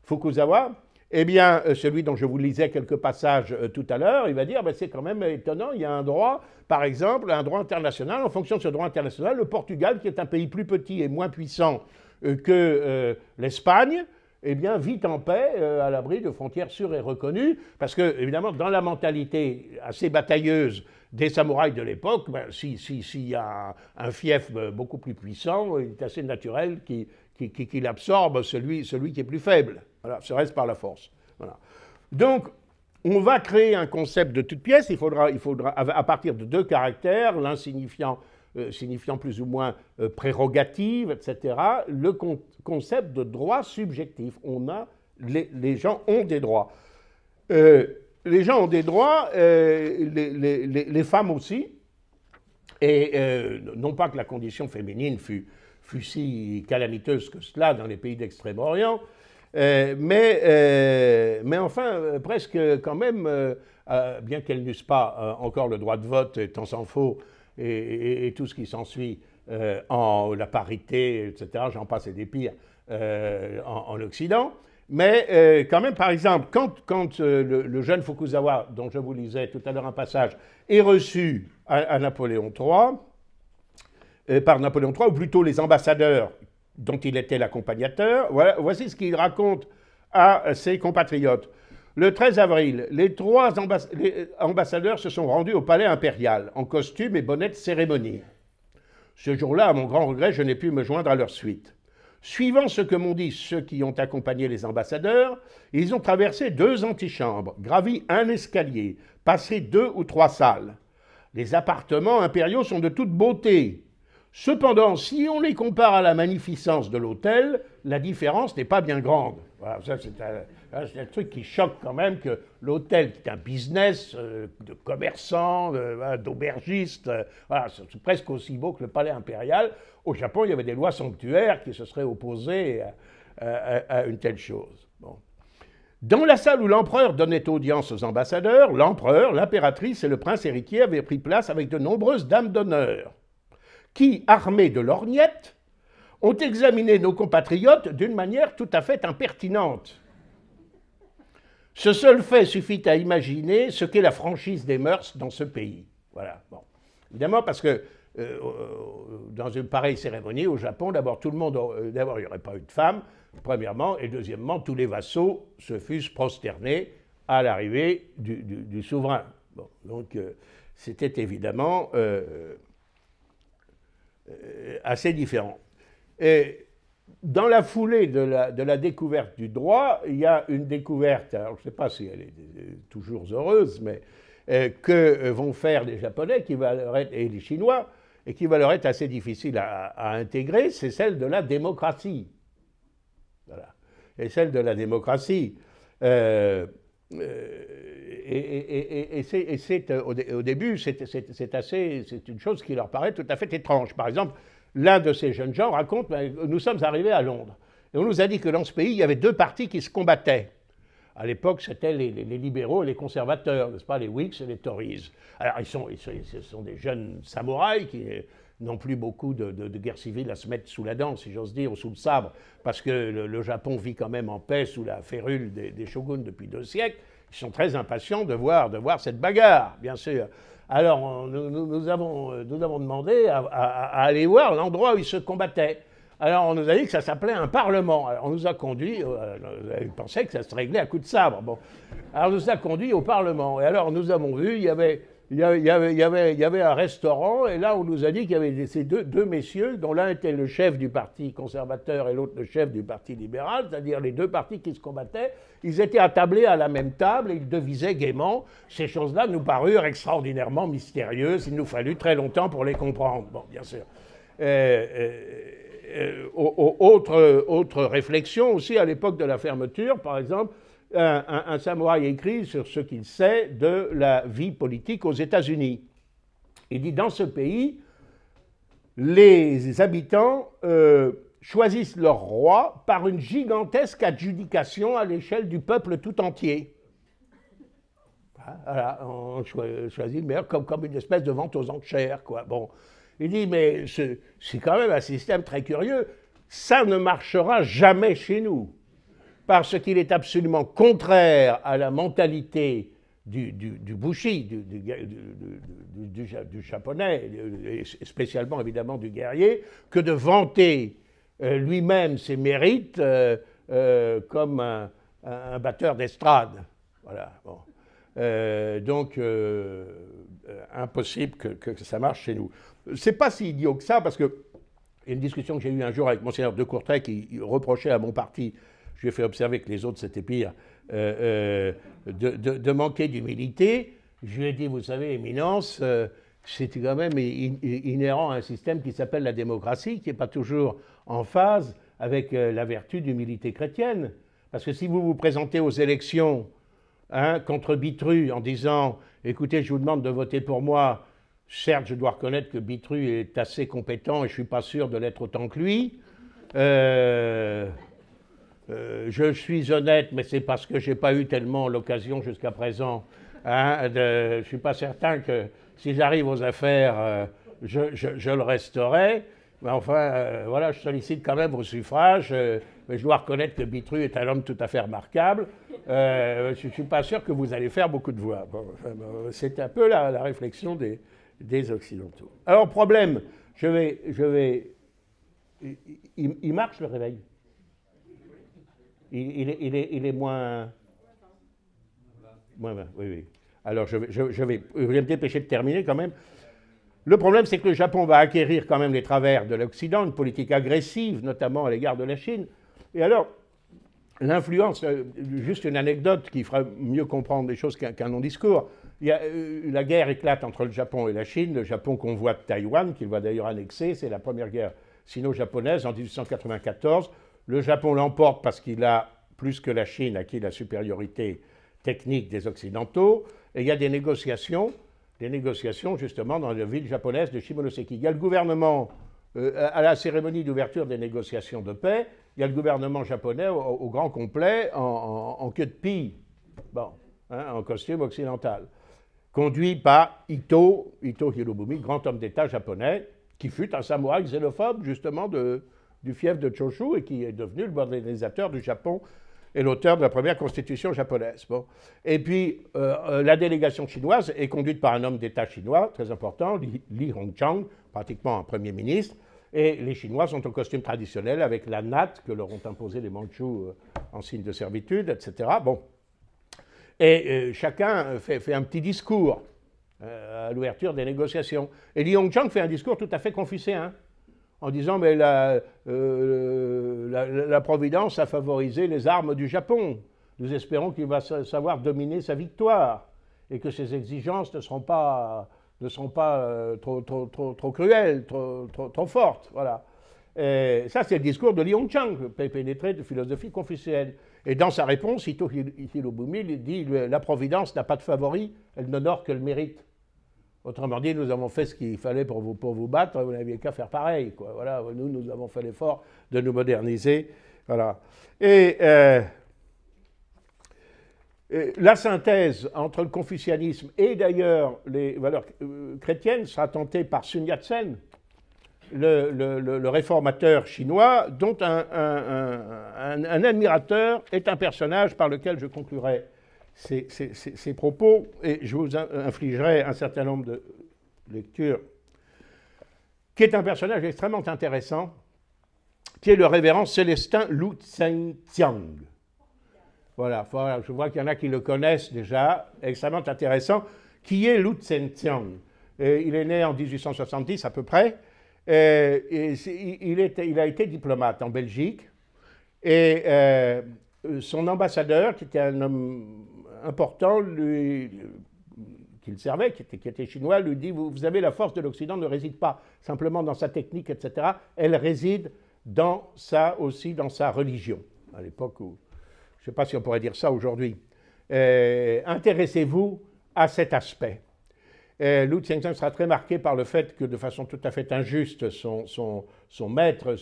Fukuzawa, eh bien, celui dont je vous lisais quelques passages tout à l'heure, il va dire, c'est quand même étonnant, il y a un droit, par exemple, un droit international. En fonction de ce droit international, le Portugal, qui est un pays plus petit et moins puissant que l'Espagne, eh bien, vit en paix, à l'abri de frontières sûres et reconnues, parce que, évidemment, dans la mentalité assez batailleuse des samouraïs de l'époque, s'il y a un fief beaucoup plus puissant, il est assez naturel qu'il absorbe celui qui est plus faible. Voilà, serait-ce par la force. Voilà. Donc, on va créer un concept de toute pièce. Il faudra à partir de deux caractères, l'un signifiant plus ou moins prérogative, etc., le concept de droit subjectif. Les gens ont des droits. Les gens ont des droits, les femmes aussi, et non pas que la condition féminine fût si calamiteuse que cela dans les pays d'Extrême-Orient, mais enfin, presque quand même, bien qu'elles n'eussent pas encore le droit de vote, tant s'en faut, et tout ce qui s'ensuit, la parité, etc., j'en passe et des pires, en Occident. Mais quand même, par exemple, quand le jeune Fukuzawa, dont je vous lisais tout à l'heure un passage, est reçu à Napoléon III, par Napoléon III, ou plutôt les ambassadeurs dont il était l'accompagnateur, voici ce qu'il raconte à ses compatriotes. Le 13 avril, les trois ambassadeurs se sont rendus au palais impérial, en costume et bonnet de cérémonie. Ce jour-là, à mon grand regret, je n'ai pu me joindre à leur suite. Suivant ce que m'ont dit ceux qui ont accompagné les ambassadeurs, ils ont traversé 2 antichambres, gravi un escalier, passé 2 ou 3 salles. Les appartements impériaux sont de toute beauté. Cependant, si on les compare à la magnificence de l'hôtel, la différence n'est pas bien grande. Voilà, ça, c'est un truc qui choque quand même, que l'hôtel, qui est un business de commerçants, d'aubergistes, voilà, c'est presque aussi beau que le palais impérial. Au Japon, il y avait des lois sanctuaires qui se seraient opposées à une telle chose. Bon. Dans la salle où l'empereur donnait audience aux ambassadeurs, l'empereur, l'impératrice et le prince héritier avaient pris place avec de nombreuses dames d'honneur, qui, armés de lorgnettes, ont examiné nos compatriotes d'une manière tout à fait impertinente. Ce seul fait suffit à imaginer ce qu'est la franchise des mœurs dans ce pays. Voilà. Bon. Évidemment, parce que dans une pareille cérémonie au Japon, d'abord, d'abord, il n'y aurait pas eu de femmes, premièrement, et deuxièmement, tous les vassaux se fussent prosternés à l'arrivée du souverain. Bon, donc, c'était évidemment assez différent. Et dans la foulée de la découverte du droit, il y a une découverte, alors je ne sais pas si elle est toujours heureuse, mais que vont faire les Japonais et les Chinois, et qui va leur être assez difficile à intégrer, c'est celle de la démocratie. Voilà. Et celle de la démocratie. Au début, c'est une chose qui leur paraît tout à fait étrange. Par exemple, l'un de ces jeunes gens raconte, nous sommes arrivés à Londres, et on nous a dit que dans ce pays, il y avait deux partis qui se combattaient. À l'époque, c'était les libéraux et les conservateurs, n'est-ce pas, les Whigs et les Tories. Alors, ce sont des jeunes samouraïs qui n'ont plus beaucoup de guerre civile à se mettre sous la dent, si j'ose dire, ou sous le sabre, parce que le Japon vit quand même en paix sous la férule des shoguns depuis 2 siècles. Ils sont très impatients de voir cette bagarre, bien sûr. Alors, nous avons demandé à aller voir l'endroit où ils se combattaient. Alors, on nous a dit que ça s'appelait un parlement. Alors, on nous a conduits, on pensait que ça se réglait à coups de sabre. Bon. Alors, on nous a conduits au parlement. Et alors, nous avons vu, il y avait un restaurant, et là, on nous a dit qu'il y avait ces deux messieurs, dont l'un était le chef du parti conservateur et l'autre le chef du parti libéral, c'est-à-dire les deux partis qui se combattaient. Ils étaient attablés à la même table et ils devisaient gaiement. Ces choses-là nous parurent extraordinairement mystérieuses. Il nous fallut très longtemps pour les comprendre. Bon, bien sûr. Autre réflexion aussi, à l'époque de la fermeture, par exemple, un samouraï écrit sur ce qu'il sait de la vie politique aux États-Unis. Il dit, dans ce pays, les habitants choisissent leur roi par une gigantesque adjudication à l'échelle du peuple tout entier. Voilà, on choisit le meilleur comme une espèce de vente aux enchères, quoi. Bon. Il dit, mais c'est quand même un système très curieux. Ça ne marchera jamais chez nous, parce qu'il est absolument contraire à la mentalité du bushi, du japonais, et spécialement évidemment du guerrier, que de vanter lui-même ses mérites comme un batteur d'estrade. Voilà. Bon. Donc, impossible que ça marche chez nous. C'est pas si idiot que ça, parce que il y a une discussion que j'ai eue un jour avec Monseigneur de Courtrai qui reprochait à mon parti, je lui ai fait observer que les autres c'était pire, de manquer d'humilité. Je lui ai dit, vous savez, Éminence, c'est quand même inhérent à un système qui s'appelle la démocratie, qui n'est pas toujours en phase avec la vertu d'humilité chrétienne. Parce que si vous vous présentez aux élections contre Bitru en disant « Écoutez, je vous demande de voter pour moi », certes, je dois reconnaître que Bitru est assez compétent et je ne suis pas sûr de l'être autant que lui. Je suis honnête, mais c'est parce que je n'ai pas eu tellement l'occasion jusqu'à présent. Je ne suis pas certain que si j'arrive aux affaires, je le resterai. Mais enfin, voilà, je sollicite quand même vos suffrages. Mais je dois reconnaître que Bitru est un homme tout à fait remarquable. Je ne suis pas sûr que vous allez faire beaucoup de voix. Bon, c'est un peu la réflexion des Occidentaux. Alors, problème, il marche le réveil. Il est moins... Oui. Alors, je vais me dépêcher de terminer quand même. Le problème, c'est que le Japon va acquérir quand même les travers de l'Occident, une politique agressive, notamment à l'égard de la Chine. Et alors, l'influence, juste une anecdote qui fera mieux comprendre les choses qu'un long discours. La guerre éclate entre le Japon et la Chine. Le Japon convoite Taïwan, qu'il va d'ailleurs annexer. C'est la première guerre sino-japonaise en 1894. Le Japon l'emporte parce qu'il a, plus que la Chine, acquis la supériorité technique des Occidentaux. Et il y a des négociations justement dans la ville japonaise de Shimonoseki. Il y a le gouvernement, à la cérémonie d'ouverture des négociations de paix, il y a le gouvernement japonais au grand complet en queue de pie, en costume occidental, conduit par Ito Hirobumi, grand homme d'État japonais, qui fut un samouraï xénophobe justement du fief de Choshu et qui est devenu le modernisateur du Japon est l'auteur de la première constitution japonaise. Bon. Et puis, la délégation chinoise est conduite par un homme d'État chinois, très important, Li Hongchang, pratiquement un premier ministre, et les Chinois sont au costume traditionnel avec la natte que leur ont imposé les Mandchous en signe de servitude, etc. Bon. Et chacun fait un petit discours à l'ouverture des négociations. Et Li Hongchang fait un discours tout à fait confucéen, en disant mais la Providence a favorisé les armes du Japon. Nous espérons qu'il va savoir dominer sa victoire et que ses exigences ne seront pas trop cruelles, trop fortes. Voilà. Et ça, c'est le discours de Li Hongchang, pénétré de philosophie confucéenne. Et dans sa réponse, Ito Hirobumi dit « La Providence n'a pas de favori, elle n'honore que le mérite ». Autrement dit, nous avons fait ce qu'il fallait pour vous battre, vous n'aviez qu'à faire pareil, quoi. Voilà, nous avons fait l'effort de nous moderniser. Voilà. Et la synthèse entre le confucianisme et d'ailleurs les valeurs chrétiennes sera tentée par Sun Yat-sen, le réformateur chinois, dont un admirateur est un personnage par lequel je conclurai ces propos, et je vous infligerai un certain nombre de lectures, qui est un personnage extrêmement intéressant, qui est le révérend Célestin Lu Zhenxiang. Voilà, je vois qu'il y en a qui le connaissent déjà, extrêmement intéressant. Qui est Lu Zhenxiang? Il est né en 1870 à peu près, il a été diplomate en Belgique, et son ambassadeur, qui était un homme important, qu'il servait, qui était chinois, lui dit « Vous savez, la force de l'Occident ne réside pas simplement dans sa technique, etc. Elle réside aussi dans sa religion. » À l'époque où, je ne sais pas si on pourrait dire ça aujourd'hui. Intéressez-vous à cet aspect. Lu Zhenxiang sera très marqué par le fait que, de façon tout à fait injuste, son maître,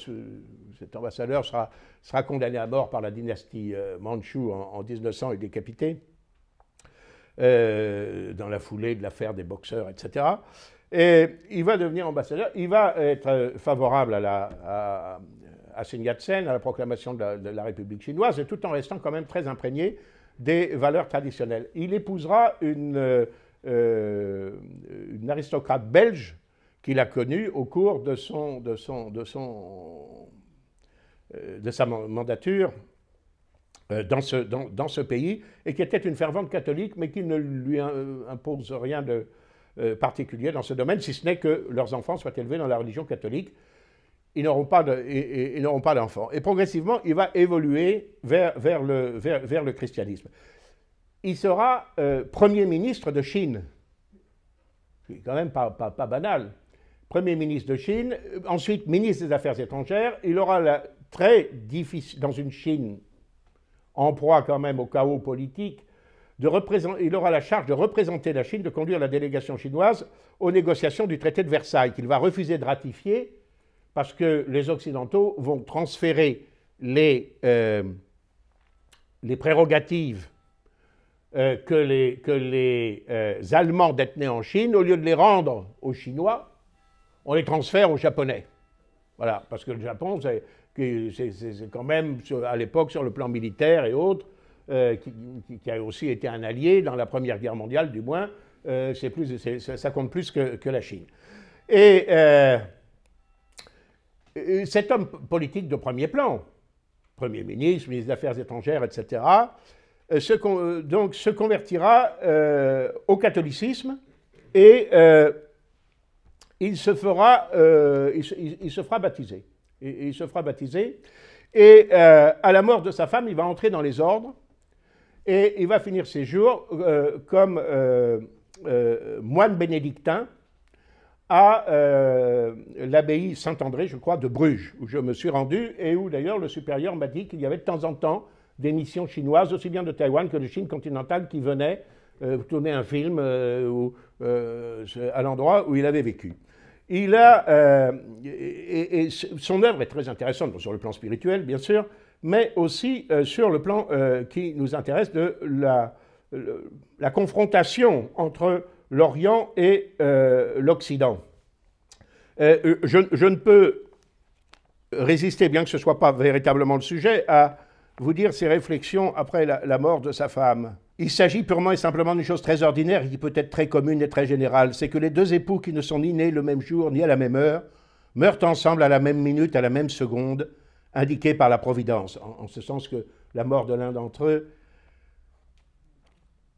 cet ambassadeur, sera condamné à mort par la dynastie mandchoue en 1900 et décapité, dans la foulée de l'affaire des boxeurs, etc. Et il va devenir ambassadeur, il va être favorable à Sun Yat-sen, à la proclamation de la République chinoise, et tout en restant quand même très imprégné des valeurs traditionnelles. Il épousera une aristocrate belge qu'il a connue au cours de sa mandature dans ce pays, et qui était une fervente catholique, mais qui ne lui impose rien de particulier dans ce domaine, si ce n'est que leurs enfants soient élevés dans la religion catholique. Ils n'auront pas d'enfants. Et progressivement, il va évoluer vers le christianisme. Il sera Premier ministre de Chine, qui est quand même pas banal. Premier ministre de Chine, ensuite ministre des Affaires étrangères. Il aura très difficile, dans une Chine en proie quand même au chaos politique, il aura la charge de représenter la Chine, de conduire la délégation chinoise aux négociations du traité de Versailles, qu'il va refuser de ratifier parce que les Occidentaux vont transférer les prérogatives que les Allemands détenaient en Chine. Au lieu de les rendre aux Chinois, on les transfère aux Japonais. Voilà, parce que le Japon, c'est quand même, à l'époque, sur le plan militaire et autres, qui a aussi été un allié dans la Première Guerre mondiale, du moins, ça compte plus que la Chine. Et cet homme politique de premier plan, Premier ministre, ministre des Affaires étrangères, etc., se convertira au catholicisme, et il se fera baptiser. Il se fera baptiser, et à la mort de sa femme, il va entrer dans les ordres, et il va finir ses jours comme moine bénédictin à l'abbaye Saint-André, je crois, de Bruges, où je me suis rendu, et où d'ailleurs le supérieur m'a dit qu'il y avait de temps en temps des missions chinoises, aussi bien de Taïwan que de Chine continentale, qui venaient tourner un film à l'endroit où il avait vécu. Et son œuvre est très intéressante sur le plan spirituel, bien sûr, mais aussi sur le plan qui nous intéresse de la confrontation entre l'Orient et l'Occident. Je ne peux résister, bien que ce ne soit pas véritablement le sujet, à vous dire ses réflexions après la mort de sa femme. Il s'agit purement et simplement d'une chose très ordinaire et qui peut être très commune et très générale. C'est que les deux époux qui ne sont ni nés le même jour ni à la même heure meurent ensemble à la même minute, à la même seconde, indiquée par la Providence, en ce sens que la mort de l'un d'entre eux.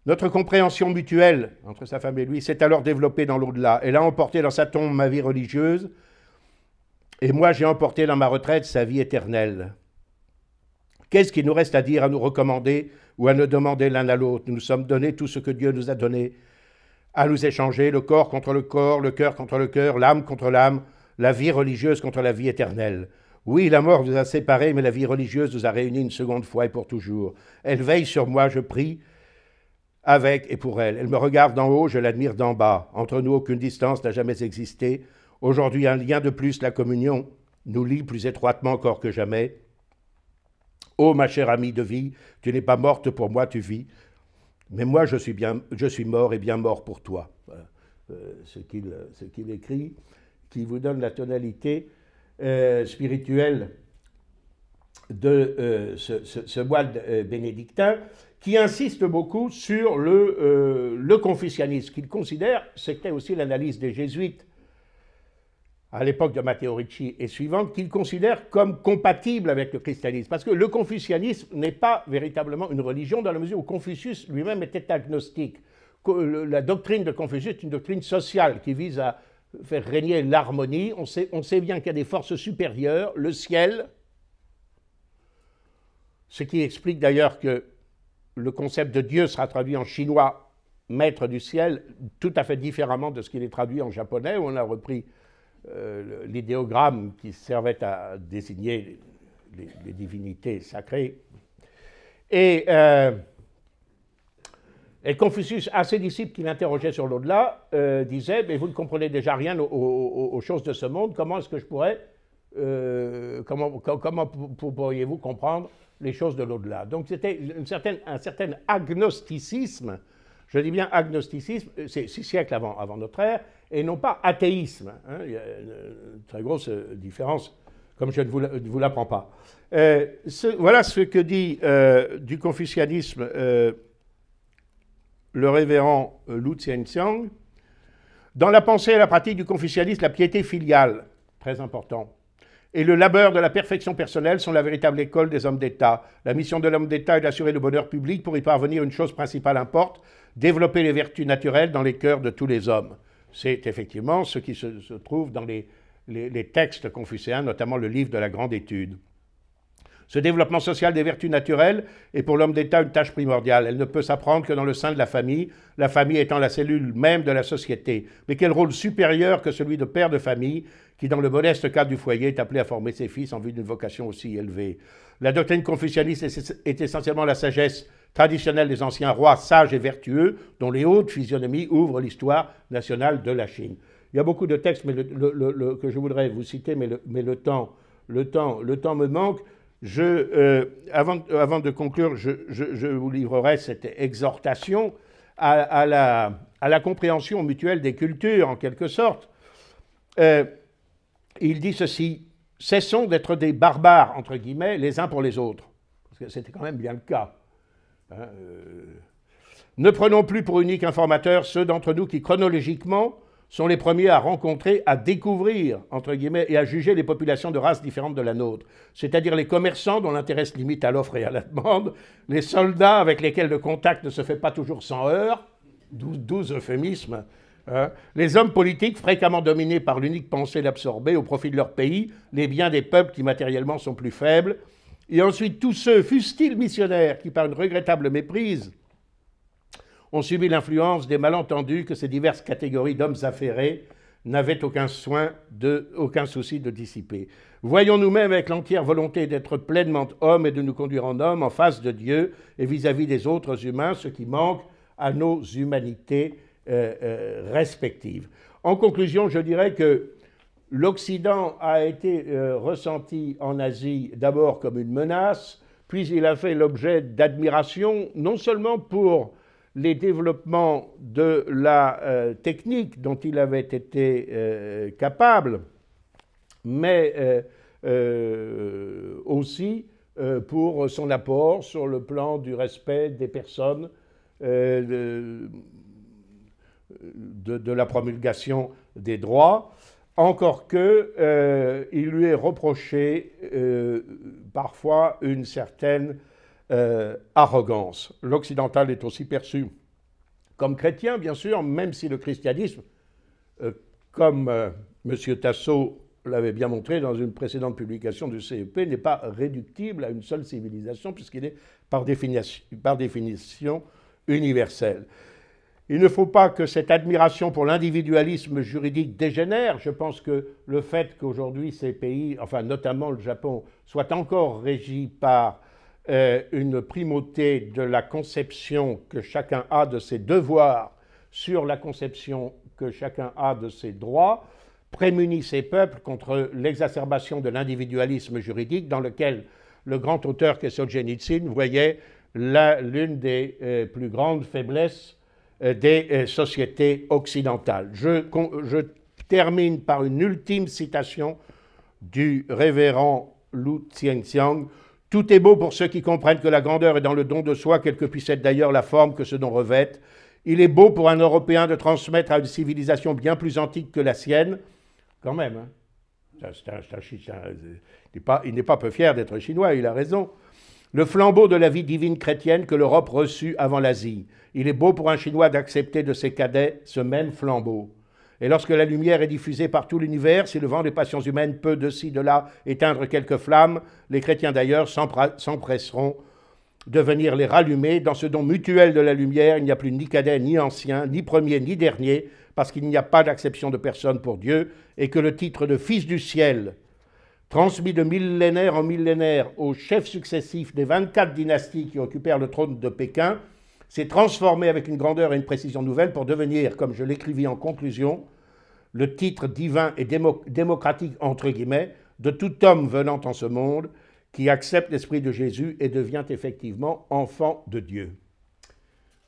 Notre compréhension mutuelle entre sa femme et lui s'est alors développée dans l'au-delà. Elle a emporté dans sa tombe ma vie religieuse et moi j'ai emporté dans ma retraite sa vie éternelle. Qu'est-ce qu'il nous reste à dire, à nous recommander ou à nous demander l'un à l'autre? Nous nous sommes donné tout ce que Dieu nous a donné, à nous échanger le corps contre le corps, le cœur contre le cœur, l'âme contre l'âme, la vie religieuse contre la vie éternelle. Oui, la mort nous a séparés, mais la vie religieuse nous a réunis une seconde fois et pour toujours. Elle veille sur moi, je prie, avec et pour elle. Elle me regarde d'en haut, je l'admire d'en bas. Entre nous, aucune distance n'a jamais existé. Aujourd'hui, un lien de plus, la communion, nous lie plus étroitement encore que jamais. Ô ma chère amie de vie, tu n'es pas morte pour moi, tu vis. Mais moi, je suis mort et bien mort pour toi. Voilà. Ce qu'il écrit, qui vous donne la tonalité spirituelle de ce moine bénédictin, qui insiste beaucoup sur le confucianisme, qu'il considère, c'était aussi l'analyse des jésuites à l'époque de Matteo Ricci et suivante, qu'il considère comme compatible avec le christianisme. Parce que le confucianisme n'est pas véritablement une religion dans la mesure où Confucius lui-même était agnostique. La doctrine de Confucius est une doctrine sociale qui vise à faire régner l'harmonie. On sait bien qu'il y a des forces supérieures, le ciel, ce qui explique d'ailleurs que le concept de Dieu sera traduit en chinois, maître du ciel, tout à fait différemment de ce qu'il est traduit en japonais, où on a repris l'idéogramme qui servait à désigner les divinités sacrées. Et Confucius, à ses disciples qui l'interrogeaient sur l'au-delà, disait « Mais vous ne comprenez déjà rien aux choses de ce monde, comment est-ce que je pourrais, comment pourriez-vous comprendre les choses de l'au-delà ?» Donc c'était un certain agnosticisme, je dis bien agnosticisme, c'est 6 siècles avant notre ère, et non pas athéisme. Hein. Il y a une très grosse différence, comme je ne vous l'apprends pas. Voilà ce que dit du confucianisme le révérend Lu Xianxiang. Dans la pensée et la pratique du confucianisme, la piété filiale, très important, et le labeur de la perfection personnelle sont la véritable école des hommes d'État. La mission de l'homme d'État est d'assurer le bonheur public. Pour y parvenir, une chose principale importe, développer les vertus naturelles dans les cœurs de tous les hommes. C'est effectivement ce qui se trouve dans les textes confucéens, notamment le livre de la Grande Étude. Ce développement social des vertus naturelles est pour l'homme d'État une tâche primordiale. Elle ne peut s'apprendre que dans le sein de la famille étant la cellule même de la société. Mais quel rôle supérieur que celui de père de famille qui, dans le modeste cadre du foyer, est appelé à former ses fils en vue d'une vocation aussi élevée. La doctrine confucianiste est essentiellement la sagesse traditionnelle des anciens rois sages et vertueux, dont les hautes physionomies ouvrent l'histoire nationale de la Chine. Il y a beaucoup de textes que je voudrais vous citer, mais le temps me manque. Avant de conclure, je vous livrerai cette exhortation à la compréhension mutuelle des cultures, en quelque sorte. Il dit ceci: cessons d'être des barbares, entre guillemets, les uns pour les autres. Parce que c'était quand même bien le cas. Hein, ne prenons plus pour uniques informateurs ceux d'entre nous qui, chronologiquement, sont les premiers à rencontrer, à découvrir, entre guillemets, et à juger les populations de races différentes de la nôtre. C'est-à-dire les commerçants dont l'intérêt se limite à l'offre et à la demande, les soldats avec lesquels le contact ne se fait pas toujours sans heurts, 12 euphémismes, hein, les hommes politiques fréquemment dominés par l'unique pensée d'absorber au profit de leur pays les biens des peuples qui matériellement sont plus faibles, et ensuite tous ceux, fussent-ils missionnaires, qui par une regrettable méprise ont subi l'influence des malentendus que ces diverses catégories d'hommes affairés n'avaient aucun souci de dissiper. Voyons nous-mêmes avec l'entière volonté d'être pleinement hommes et de nous conduire en hommes en face de Dieu et vis-à-vis des autres humains, ce qui manque à nos humanités respectives. En conclusion, je dirais que l'Occident a été ressenti en Asie d'abord comme une menace, puis il a fait l'objet d'admiration, non seulement pour les développements de la technique dont il avait été capable, mais aussi pour son apport sur le plan du respect des personnes, de la promulgation des droits, encore que il lui est reproché parfois une certaine arrogance. L'occidental est aussi perçu comme chrétien, bien sûr, même si le christianisme, comme M. Tasso l'avait bien montré dans une précédente publication du CEP, n'est pas réductible à une seule civilisation, puisqu'il est par définition universel. Il ne faut pas que cette admiration pour l'individualisme juridique dégénère. Je pense que le fait qu'aujourd'hui ces pays, enfin notamment le Japon, soient encore régis par une primauté de la conception que chacun a de ses devoirs sur la conception que chacun a de ses droits, prémunit ces peuples contre l'exacerbation de l'individualisme juridique dans lequel le grand auteur qu'est Solzhenitsyn voyait l'une des plus grandes faiblesses des sociétés occidentales. Je termine par une ultime citation du révérend Lu Xiangxiang. « Tout est beau pour ceux qui comprennent que la grandeur est dans le don de soi, quelle que puisse être d'ailleurs la forme que ce don revête. Il est beau pour un Européen de transmettre à une civilisation bien plus antique que la sienne. » Quand même, hein. Il n'est pas peu fier d'être chinois, il a raison. « Le flambeau de la vie divine chrétienne que l'Europe reçut avant l'Asie. Il est beau pour un Chinois d'accepter de ses cadets ce même flambeau. Et lorsque la lumière est diffusée par tout l'univers, si le vent des passions humaines peut de ci, de là éteindre quelques flammes, les chrétiens d'ailleurs s'empresseront de venir les rallumer. Dans ce don mutuel de la lumière, il n'y a plus ni cadet, ni ancien, ni premier, ni dernier, parce qu'il n'y a pas d'acception de personne pour Dieu, et que le titre de Fils du ciel, transmis de millénaire en millénaire aux chefs successifs des 24 dynasties qui occupèrent le trône de Pékin, s'est transformé avec une grandeur et une précision nouvelles pour devenir, comme je l'écrivis en conclusion, le titre divin et démocratique, entre guillemets, de tout homme venant en ce monde qui accepte l'esprit de Jésus et devient effectivement enfant de Dieu.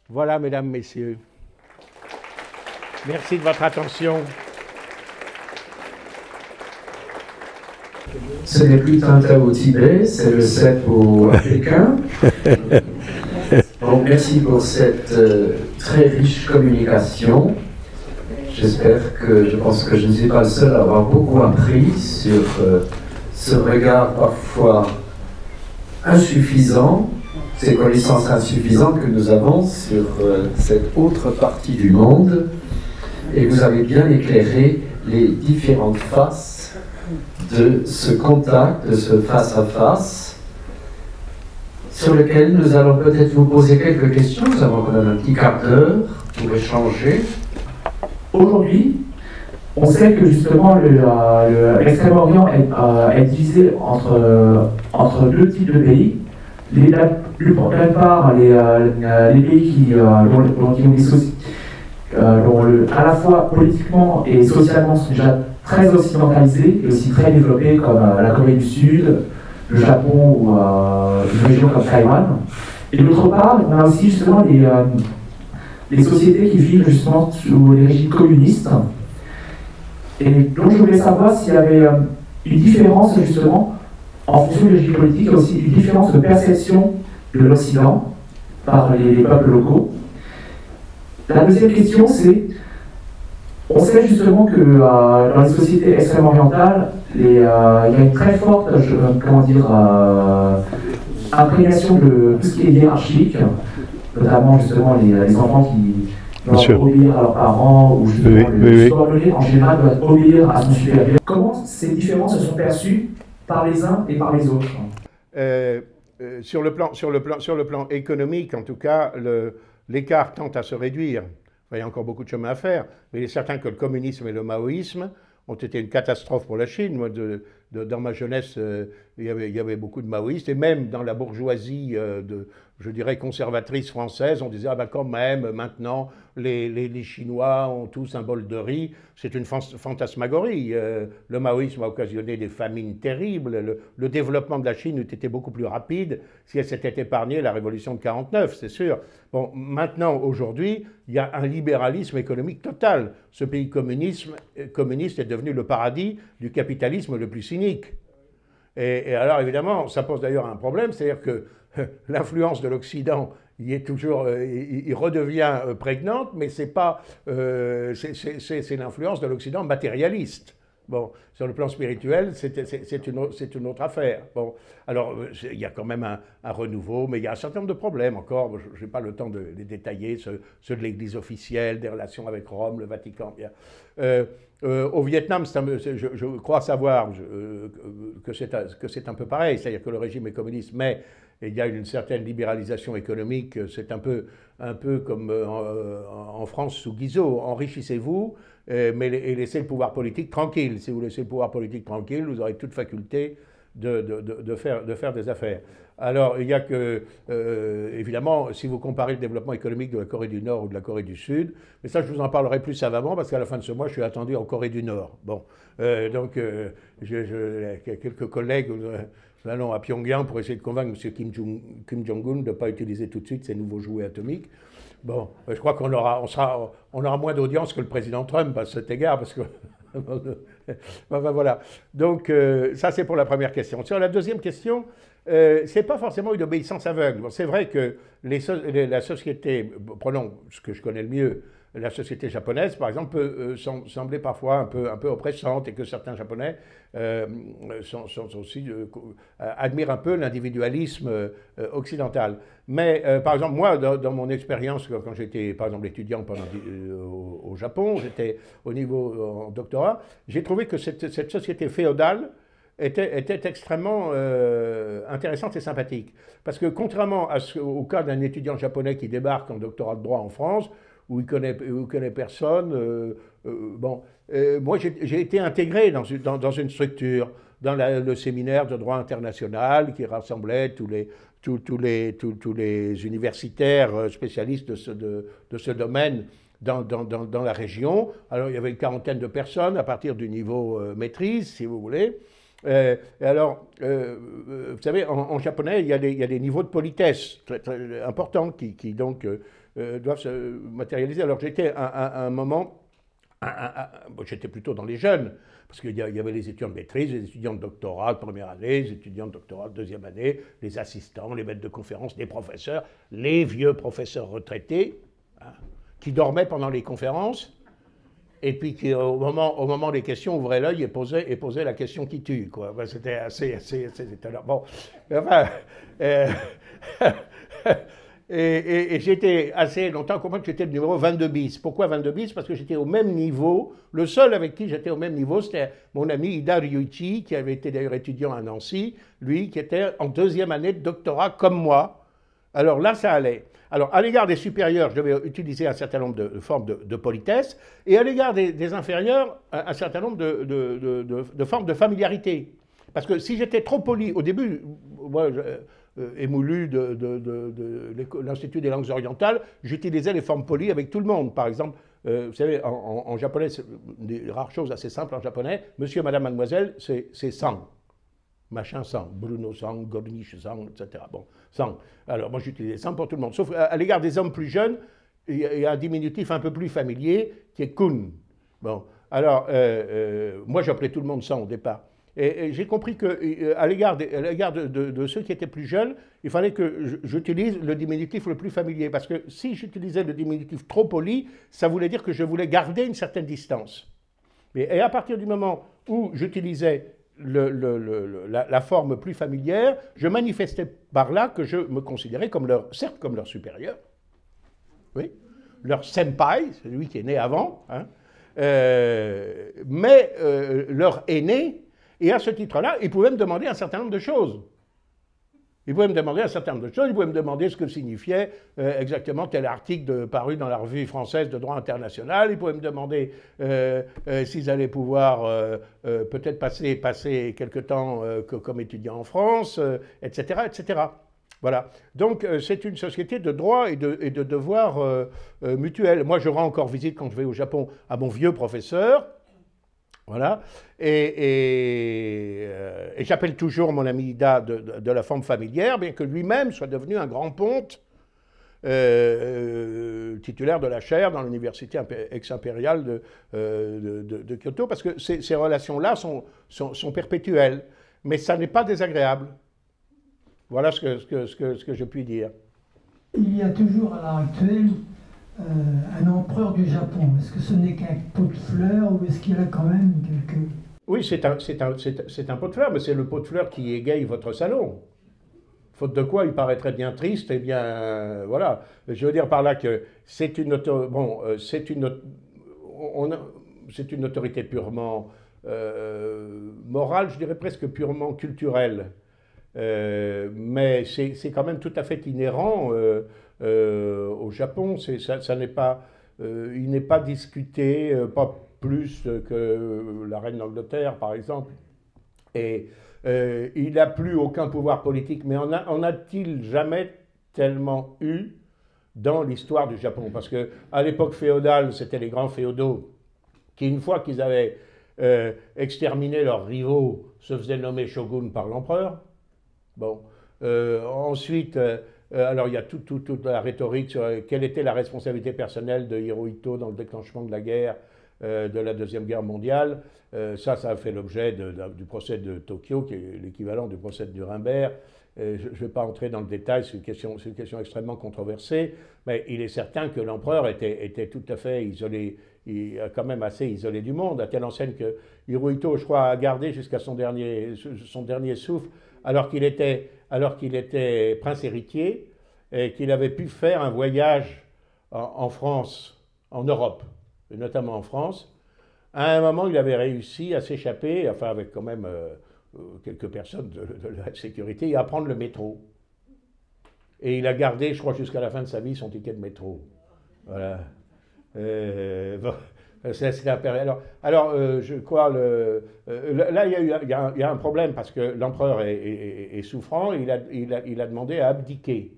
Voilà, mesdames, messieurs. Merci de votre attention. Ce n'est plus Tintin au Tibet, c'est le CEP au Pékin. Donc, merci pour cette très riche communication. Je pense que je ne suis pas le seul à avoir beaucoup appris sur ce regard parfois insuffisant, ces connaissances insuffisantes que nous avons sur cette autre partie du monde. Et vous avez bien éclairé les différentes faces de ce contact, de ce face-à-face, sur lequel nous allons peut-être vous poser quelques questions. Nous avons quand même un petit quart d'heure pour échanger. Aujourd'hui, on sait que justement l'Extrême-Orient est divisé entre deux types de pays. D'une part, les pays dont à la fois politiquement et socialement sont déjà très occidentalisés et aussi très développés, comme la Corée du Sud, le Japon ou une région comme Taïwan. Et d'autre part, on a aussi justement les sociétés qui vivent justement sous les régimes communistes. Et donc je voulais savoir s'il y avait une différence justement en fonction du régime politique, et aussi une différence de perception de l'Occident par les peuples locaux. La deuxième question, c'est, on sait justement que dans les sociétés extrême-orientales, il y a une très forte, imprégnation de tout ce qui est hiérarchique, notamment justement les enfants qui doivent obéir à leurs parents, ou justement le subordonné en général doit obéir à son supérieur. Comment ces différences se sont perçues par les uns et par les autres? Sur le plan économique, en tout cas, l'écart tend à se réduire. Enfin, il y a encore beaucoup de chemin à faire, mais il est certain que le communisme et le maoïsme ont été une catastrophe pour la Chine. Moi, dans ma jeunesse, il y avait beaucoup de maoïstes, et même dans la bourgeoisie, je dirais, conservatrice française, on disait « Ah ben quand même, maintenant, les Chinois ont tous un bol de riz ». C'est une fantasmagorie. Le maoïsme a occasionné des famines terribles. Le développement de la Chine eût été beaucoup plus rapide si elle s'était épargnée la révolution de 49, c'est sûr. Bon, maintenant, aujourd'hui, il y a un libéralisme économique total. Ce pays communiste est devenu le paradis du capitalisme le plus cynique. Et alors, évidemment, ça pose d'ailleurs un problème, c'est-à-dire que l'influence de l'Occident, il redevient prégnante, mais c'est l'influence de l'Occident matérialiste. Bon, sur le plan spirituel, c'est une autre affaire. Bon, alors, il y a quand même un renouveau, mais il y a un certain nombre de problèmes encore. Je n'ai pas le temps de les détailler, ceux de l'Église officielle, des relations avec Rome, le Vatican. Au Vietnam, je crois savoir que c'est un peu pareil, c'est-à-dire que le régime est communiste, mais il y a une certaine libéralisation économique. C'est un peu comme en France sous Guizot. Enrichissez-vous, mais laissez le pouvoir politique tranquille. Si vous laissez le pouvoir politique tranquille, vous aurez toute faculté de faire des affaires. Alors, il y a que, évidemment, si vous comparez le développement économique de la Corée du Nord ou de la Corée du Sud, mais ça, je vous en parlerai plus savamment, parce qu'à la fin de ce mois, je suis attendu en Corée du Nord. Bon, donc, quelques collègues, nous allons à Pyongyang pour essayer de convaincre M. Kim Jong-un de ne pas utiliser tout de suite ces nouveaux jouets atomiques. Bon, je crois qu'on aura moins d'audience que le président Trump à cet égard, parce que... Enfin, voilà. Donc, ça, c'est pour la première question. Sur la deuxième question, c'est pas forcément une obéissance aveugle. Bon, c'est vrai que la société, prenons ce que je connais le mieux, la société japonaise, par exemple, peut sembler parfois un peu oppressante, et que certains Japonais admirent un peu l'individualisme occidental. Mais, par exemple, moi, dans mon expérience, quand j'étais, par exemple, étudiant au Japon, j'étais au niveau en doctorat, j'ai trouvé que cette société féodale était extrêmement intéressante et sympathique. Parce que, contrairement au cas d'un étudiant japonais qui débarque en doctorat de droit en France, où il connaît personne. Moi, j'ai été intégré dans une structure, dans le séminaire de droit international qui rassemblait tous les universitaires spécialistes de ce domaine dans la région. Alors, il y avait une quarantaine de personnes à partir du niveau maîtrise, si vous voulez. Alors, vous savez, en japonais, il y a des niveaux de politesse très, très importants qui donc doivent se matérialiser. Alors j'étais à un moment, j'étais plutôt dans les jeunes, parce qu'il y avait les étudiants de maîtrise, les étudiants de doctorat de première année, les étudiants de doctorat de deuxième année, les assistants, les maîtres de conférences, les professeurs, les vieux professeurs retraités, qui dormaient pendant les conférences, et puis qui, au moment des questions, ouvraient l'œil et posaient la question qui tue, quoi. Ben, c'était assez étonnant. Bon, enfin... Et j'étais assez longtemps compris que j'étais le numéro 22 bis. Pourquoi 22 bis? Parce que j'étais au même niveau. Le seul avec qui j'étais au même niveau, c'était mon ami Ida Ryuichi, qui avait été d'ailleurs étudiant à Nancy, lui qui était en deuxième année de doctorat comme moi. Alors là, ça allait. Alors, à l'égard des supérieurs, je devais utiliser un certain nombre de formes de politesse, et à l'égard des inférieurs, un certain nombre de formes de familiarité. Parce que si j'étais trop poli, au début, moi, émoulu de l'Institut des langues orientales, j'utilisais les formes polies avec tout le monde. Par exemple, vous savez, en japonais, c'est des rares choses assez simples en japonais, monsieur, madame, mademoiselle, c'est san. Machin sang, Bruno sang, Gorniche sang, etc. Bon, sang. Alors moi j'utilisais sang pour tout le monde. Sauf à l'égard des hommes plus jeunes, il y a un diminutif un peu plus familier qui est kun. Bon, alors moi j'appelais tout le monde sang au départ. Et j'ai compris qu'à l'égard de ceux qui étaient plus jeunes, il fallait que j'utilise le diminutif le plus familier. Parce que si j'utilisais le diminutif trop poli, ça voulait dire que je voulais garder une certaine distance. Et à partir du moment où j'utilisais la forme plus familière, je manifestais par là que je me considérais certes comme leur supérieur, oui, leur senpai, celui qui est né avant, hein, mais leur aîné, et à ce titre-là, ils pouvaient me demander un certain nombre de choses. Ils pouvaient me demander ce que signifiait exactement tel article paru dans la revue française de droit international. Ils pouvaient me demander s'ils allaient pouvoir peut-être passer quelque temps comme étudiants en France, etc., etc. Voilà. Donc c'est une société de droit et de devoirs mutuels. Moi, je rends encore visite quand je vais au Japon à mon vieux professeur. Voilà, et j'appelle toujours mon ami Ida de la forme familière, bien que lui-même soit devenu un grand ponte titulaire de la chaire dans l'université ex-impériale de Kyoto, parce que ces relations-là sont perpétuelles. mais ça n'est pas désagréable. Voilà ce que je puis dire. Il y a toujours à l'heure actuelle un empereur du Japon. Est-ce que ce n'est qu'un pot de fleurs ou est-ce qu'il y a quand même quelques... Oui, c'est un pot de fleurs, mais c'est le pot de fleurs qui égaye votre salon. Faute de quoi, il paraîtrait bien triste, et bien, voilà. Je veux dire par là que c'est une autorité purement morale, je dirais presque purement culturelle. Mais c'est quand même tout à fait inhérent au Japon. Ça n'est pas, il n'est pas discuté, pas plus que la reine d'Angleterre, par exemple. Et il n'a plus aucun pouvoir politique, mais en a-t-il jamais tellement eu dans l'histoire du Japon? Parce qu'à l'époque féodale, c'était les grands féodaux qui, une fois qu'ils avaient exterminé leurs rivaux, se faisaient nommer shogun par l'empereur. Bon. Ensuite, alors il y a toute la rhétorique sur quelle était la responsabilité personnelle de Hirohito dans le déclenchement de la guerre, de la Deuxième Guerre mondiale. Ça a fait l'objet du procès de Tokyo, qui est l'équivalent du procès de Nuremberg. Je ne vais pas entrer dans le détail, c'est une question extrêmement controversée, mais il est certain que l'empereur était tout à fait isolé, quand même assez isolé du monde, à telle enseigne que Hirohito, je crois, a gardé jusqu'à son dernier souffle, alors qu'il était prince héritier, et qu'il avait pu faire un voyage en France, en Europe, et notamment en France. À un moment, il avait réussi à s'échapper, enfin avec quand même quelques personnes de la sécurité, et à prendre le métro. Et il a gardé, je crois, jusqu'à la fin de sa vie, son ticket de métro. Voilà. Bon, c'est la période. Alors je crois, là, il y a un problème, parce que l'empereur est souffrant, et il a demandé à abdiquer.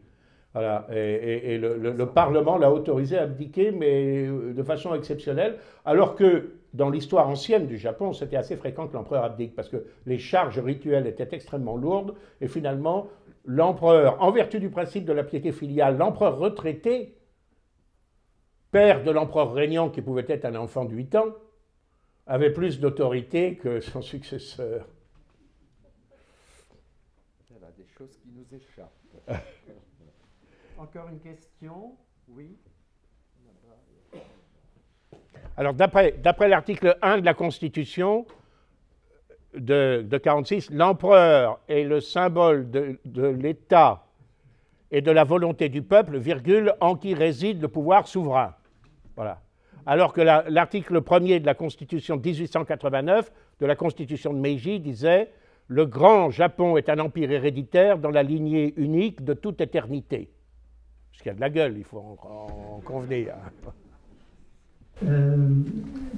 Voilà. Et le Parlement l'a autorisé à abdiquer, mais de façon exceptionnelle, alors que dans l'histoire ancienne du Japon, c'était assez fréquent que l'empereur abdique, parce que les charges rituelles étaient extrêmement lourdes, et finalement, l'empereur, en vertu du principe de la piété filiale, l'empereur retraité, père de l'empereur régnant, qui pouvait être un enfant de 8 ans, avait plus d'autorité que son successeur. Il y a des choses qui nous échappent. Encore une question? Oui. Alors, d'après l'article 1 de la Constitution de 1946, l'empereur est le symbole de l'État et de la volonté du peuple, virgule, en qui réside le pouvoir souverain. Voilà. Alors que l'article 1er de la Constitution de 1889, de la Constitution de Meiji, disait « Le grand Japon est un empire héréditaire dans la lignée unique de toute éternité ». Ce qui a de la gueule, il faut en convenir.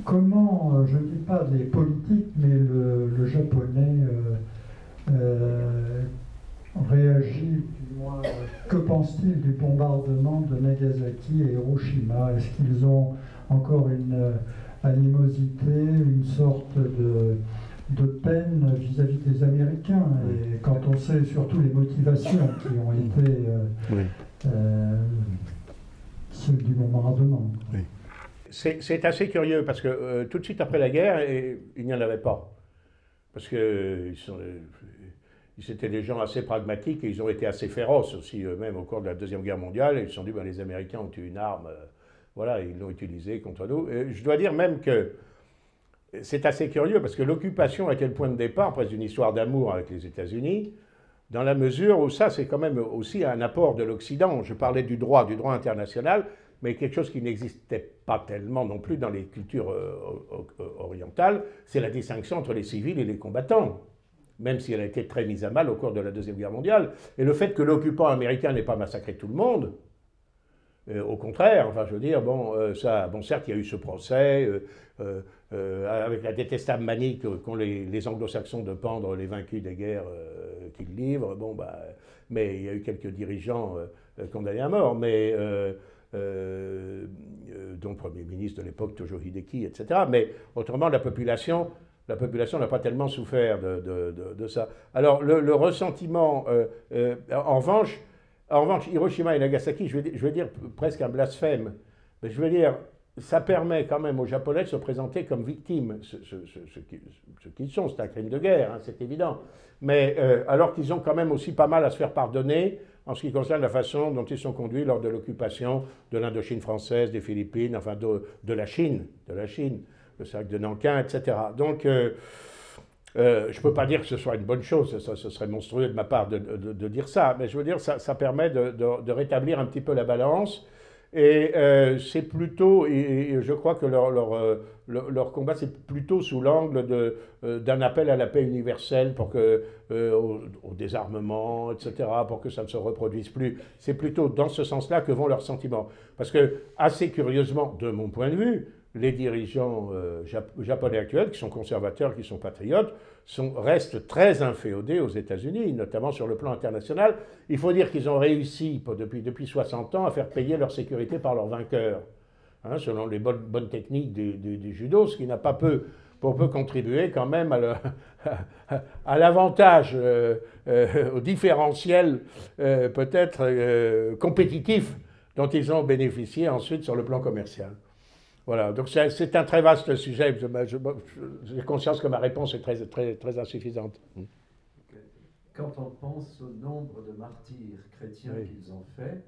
Comment, je ne dis pas des politiques, mais le japonais réagit, du moins, que pense-t-il du bombardement de Nagasaki et Hiroshima? Est-ce qu'ils ont encore une animosité, une sorte de peine vis-à-vis des Américains? Et quand on sait surtout les motivations qui ont été celles du bombardement. Oui. C'est assez curieux, parce que tout de suite après la guerre, il n'y en avait pas. Parce que c'était des gens assez pragmatiques, et ils ont été assez féroces aussi eux-mêmes au cours de la Deuxième Guerre mondiale, et ils se sont dit, ben, les Américains ont eu une arme, voilà, ils l'ont utilisée contre nous. Et je dois dire même que c'est assez curieux, parce que l'occupation était le point de départ, presque d'une histoire d'amour avec les États-Unis, dans la mesure où ça, c'est quand même aussi un apport de l'Occident. Je parlais du droit international, mais quelque chose qui n'existait pas tellement non plus dans les cultures orientales, c'est la distinction entre les civils et les combattants, même si elle a été très mise à mal au cours de la Deuxième Guerre mondiale. Et le fait que l'occupant américain n'ait pas massacré tout le monde, au contraire, enfin je veux dire, certes il y a eu ce procès, avec la détestable manie qu'ont les anglo-saxons de pendre les vaincus des guerres qu'ils livrent, mais il y a eu quelques dirigeants condamnés à mort, mais dont le Premier ministre de l'époque, Tojo Hideki, etc. Mais autrement, la population n'a pas tellement souffert de ça. Alors, le ressentiment, en revanche, Hiroshima et Nagasaki, je vais dire presque un blasphème, mais je veux dire, ça permet quand même aux Japonais de se présenter comme victimes, ce qu'ils sont, c'est un crime de guerre, hein, c'est évident. Mais alors qu'ils ont quand même aussi pas mal à se faire pardonner en ce qui concerne la façon dont ils sont conduits lors de l'occupation de l'Indochine française, des Philippines, enfin de la Chine, le cercle de Nankin, etc. Donc, je ne peux pas dire que ce soit une bonne chose, ce serait monstrueux de ma part de dire ça, mais je veux dire, ça permet de rétablir un petit peu la balance. Et c'est plutôt, et je crois que leur combat, c'est plutôt sous l'angle d'un appel à la paix universelle pour que, au désarmement, etc., pour que ça ne se reproduise plus. C'est plutôt dans ce sens-là que vont leurs sentiments. Parce que, assez curieusement, de mon point de vue, les dirigeants japonais actuels, qui sont conservateurs, qui sont patriotes, restent très inféodés aux États-Unis, notamment sur le plan international. Il faut dire qu'ils ont réussi, depuis 60 ans, à faire payer leur sécurité par leurs vainqueurs, hein, selon les bonnes techniques du judo, ce qui n'a pas peu contribué quand même à l'avantage, au différentiel peut-être compétitif dont ils ont bénéficié ensuite sur le plan commercial. Voilà, donc c'est un très vaste sujet. J'ai conscience que ma réponse est très insuffisante. Quand on pense au nombre de martyrs chrétiens qu'ils ont fait,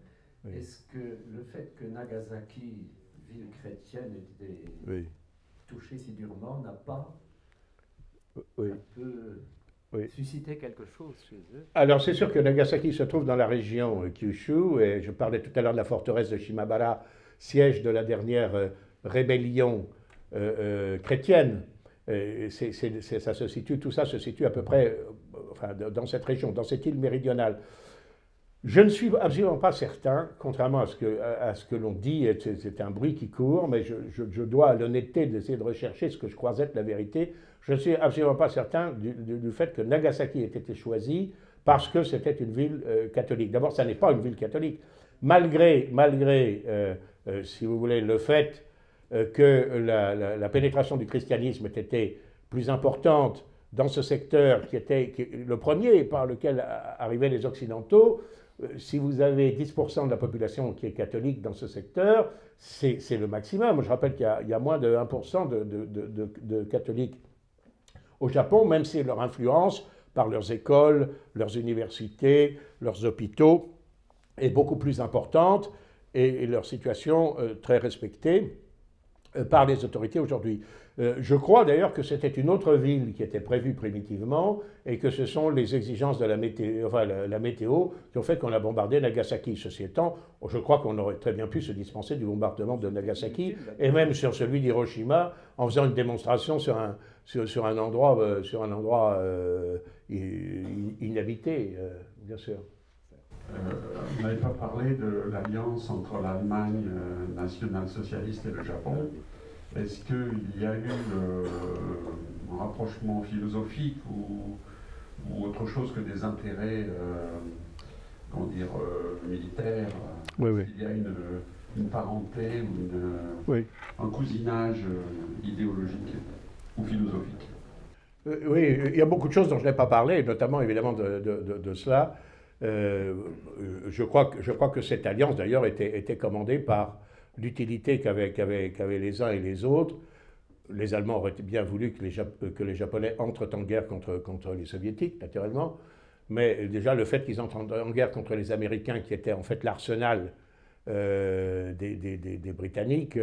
est-ce que le fait que Nagasaki, ville chrétienne, ait été touchée si durement, n'a pas un peu suscité quelque chose chez eux? Alors c'est sûr que Nagasaki se trouve dans la région Kyushu, et je parlais tout à l'heure de la forteresse de Shimabara, siège de la dernière rébellion chrétienne. Tout ça se situe à peu près dans cette région, dans cette île méridionale. Je ne suis absolument pas certain, contrairement à ce que l'on dit, c'est un bruit qui court, mais je dois à l'honnêteté d'essayer de rechercher ce que je crois être la vérité. Je ne suis absolument pas certain du fait que Nagasaki ait été choisi parce que c'était une ville catholique. D'abord, ça n'est pas une ville catholique. Malgré si vous voulez, le fait que la pénétration du christianisme ait été plus importante dans ce secteur qui était le premier par lequel arrivaient les Occidentaux, si vous avez 10% de la population qui est catholique dans ce secteur, c'est le maximum. Je rappelle qu'il y a moins de 1% de catholiques au Japon, même si leur influence par leurs écoles, leurs universités, leurs hôpitaux est beaucoup plus importante et leur situation très respectée par les autorités aujourd'hui. Je crois d'ailleurs que c'était une autre ville qui était prévue primitivement et que ce sont les exigences de la météo qui ont fait qu'on a bombardé Nagasaki. Ceci étant, je crois qu'on aurait très bien pu se dispenser du bombardement de Nagasaki et même sur celui d'Hiroshima en faisant une démonstration sur un endroit inhabité, bien sûr. Vous n'avez pas parlé de l'alliance entre l'Allemagne nationale-socialiste et le Japon. Est-ce qu'il y a eu un rapprochement philosophique ou autre chose que des intérêts militaires? Il y a une parenté ou un cousinage idéologique ou philosophique? Oui, il y a beaucoup de choses dont je n'ai pas parlé, notamment évidemment de cela. Je crois que cette alliance, d'ailleurs, était commandée par l'utilité qu'avaient les uns et les autres. Les Allemands auraient bien voulu que les Japonais entrent en guerre contre les Soviétiques, naturellement, mais déjà le fait qu'ils entrent en guerre contre les Américains, qui étaient en fait l'arsenal des Britanniques,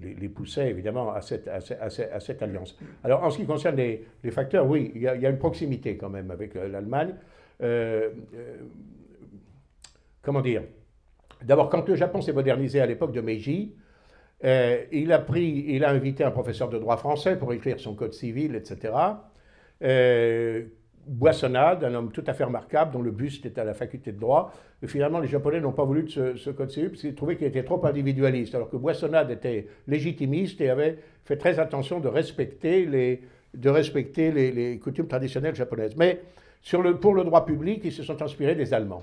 les poussait évidemment à cette alliance. Alors en ce qui concerne les facteurs, oui, il y a une proximité quand même avec l'Allemagne. Comment dire? D'abord, quand le Japon s'est modernisé à l'époque de Meiji, il a invité un professeur de droit français pour écrire son code civil, etc. Boissonnade, un homme tout à fait remarquable, dont le buste est à la faculté de droit. Et finalement, les Japonais n'ont pas voulu de ce code civil parce qu'ils trouvaient qu'il était trop individualiste, alors que Boissonnade était légitimiste et avait fait très attention de respecter les coutumes traditionnelles japonaises. Mais pour le droit public, ils se sont inspirés des Allemands.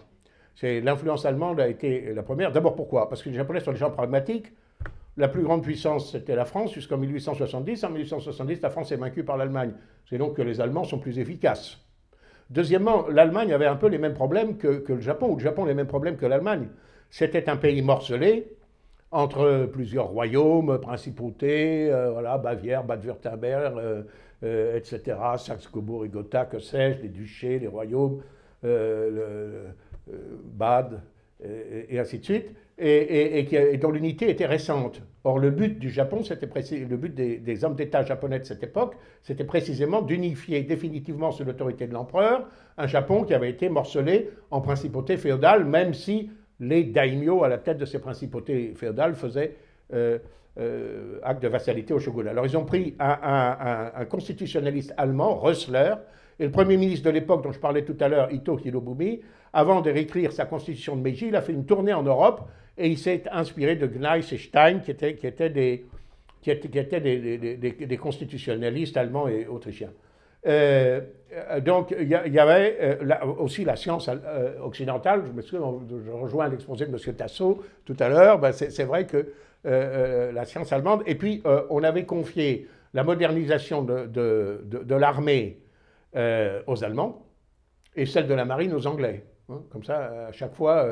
L'influence allemande a été la première. D'abord pourquoi? Parce que les Japonais sont des gens pragmatiques. La plus grande puissance, c'était la France jusqu'en 1870. En 1870, la France est vaincue par l'Allemagne. C'est donc que les Allemands sont plus efficaces. Deuxièmement, l'Allemagne avait un peu les mêmes problèmes que le Japon, ou le Japon les mêmes problèmes que l'Allemagne. C'était un pays morcelé, entre plusieurs royaumes, principautés, voilà, Bavière, Bade-Württemberg, etc., Saxe-Cobourg et Gotha, que sais-je, les duchés, les royaumes, Bade, et ainsi de suite, et dont l'unité était récente. Or, le but du Japon, le but des hommes d'État japonais de cette époque, c'était précisément d'unifier définitivement sous l'autorité de l'empereur un Japon qui avait été morcelé en principauté féodale, même si les daimyo à la tête de ces principautés féodales faisaient acte de vassalité au shogun. Alors ils ont pris un constitutionnaliste allemand, Rössler, et le premier ministre de l'époque dont je parlais tout à l'heure, Ito Hirobumi, avant de réécrire sa constitution de Meiji, il a fait une tournée en Europe et il s'est inspiré de Gneis et Stein, qui étaient des constitutionnalistes allemands et autrichiens. Donc, il y avait aussi la science occidentale. Je rejoins l'exposé de M. Tasso tout à l'heure. Ben, c'est vrai que la science allemande, et puis on avait confié la modernisation de l'armée aux Allemands et celle de la marine aux Anglais. Hein, comme ça, à chaque fois,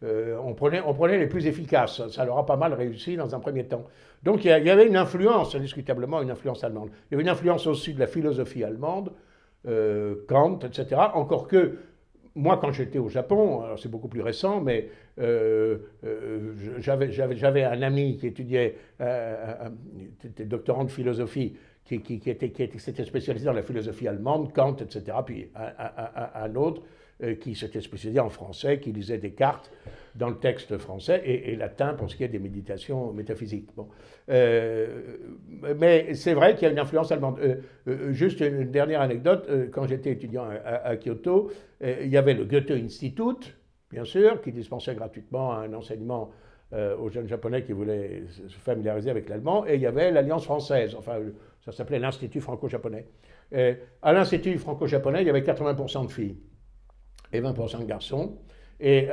on prenait les plus efficaces. Ça leur a pas mal réussi dans un premier temps. Donc il y avait une influence, indiscutablement une influence allemande. Il y avait une influence aussi de la philosophie allemande, Kant, etc. Encore que, moi quand j'étais au Japon, alors c'est beaucoup plus récent, mais j'avais un ami qui étudiait, était doctorant de philosophie, qui s'était spécialisé dans la philosophie allemande, Kant, etc. Puis un autre qui s'était spécialisé en français, qui lisait Descartes dans le texte français et latin pour ce qui est des méditations métaphysiques. Bon. Mais c'est vrai qu'il y a une influence allemande. Juste une dernière anecdote, quand j'étais étudiant à Kyoto, il y avait le Goethe Institut, bien sûr, qui dispensait gratuitement un enseignement aux jeunes japonais qui voulaient se familiariser avec l'allemand, et il y avait l'Alliance française, enfin ça s'appelait l'Institut franco-japonais. À l'Institut franco-japonais, il y avait 80% de filles et 20% de garçons, et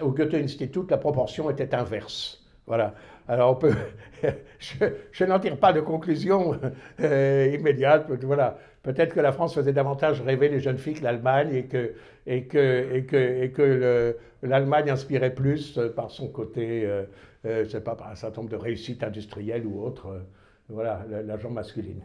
au Goethe Institut, la proportion était inverse. Voilà. Alors on peut, je n'en tire pas de conclusion immédiate. Voilà. Peut-être que la France faisait davantage rêver les jeunes filles que l'Allemagne et que l'Allemagne inspirait plus par son côté, je sais pas, par un certain nombre de réussites industrielles ou autres. Voilà, la genre masculine.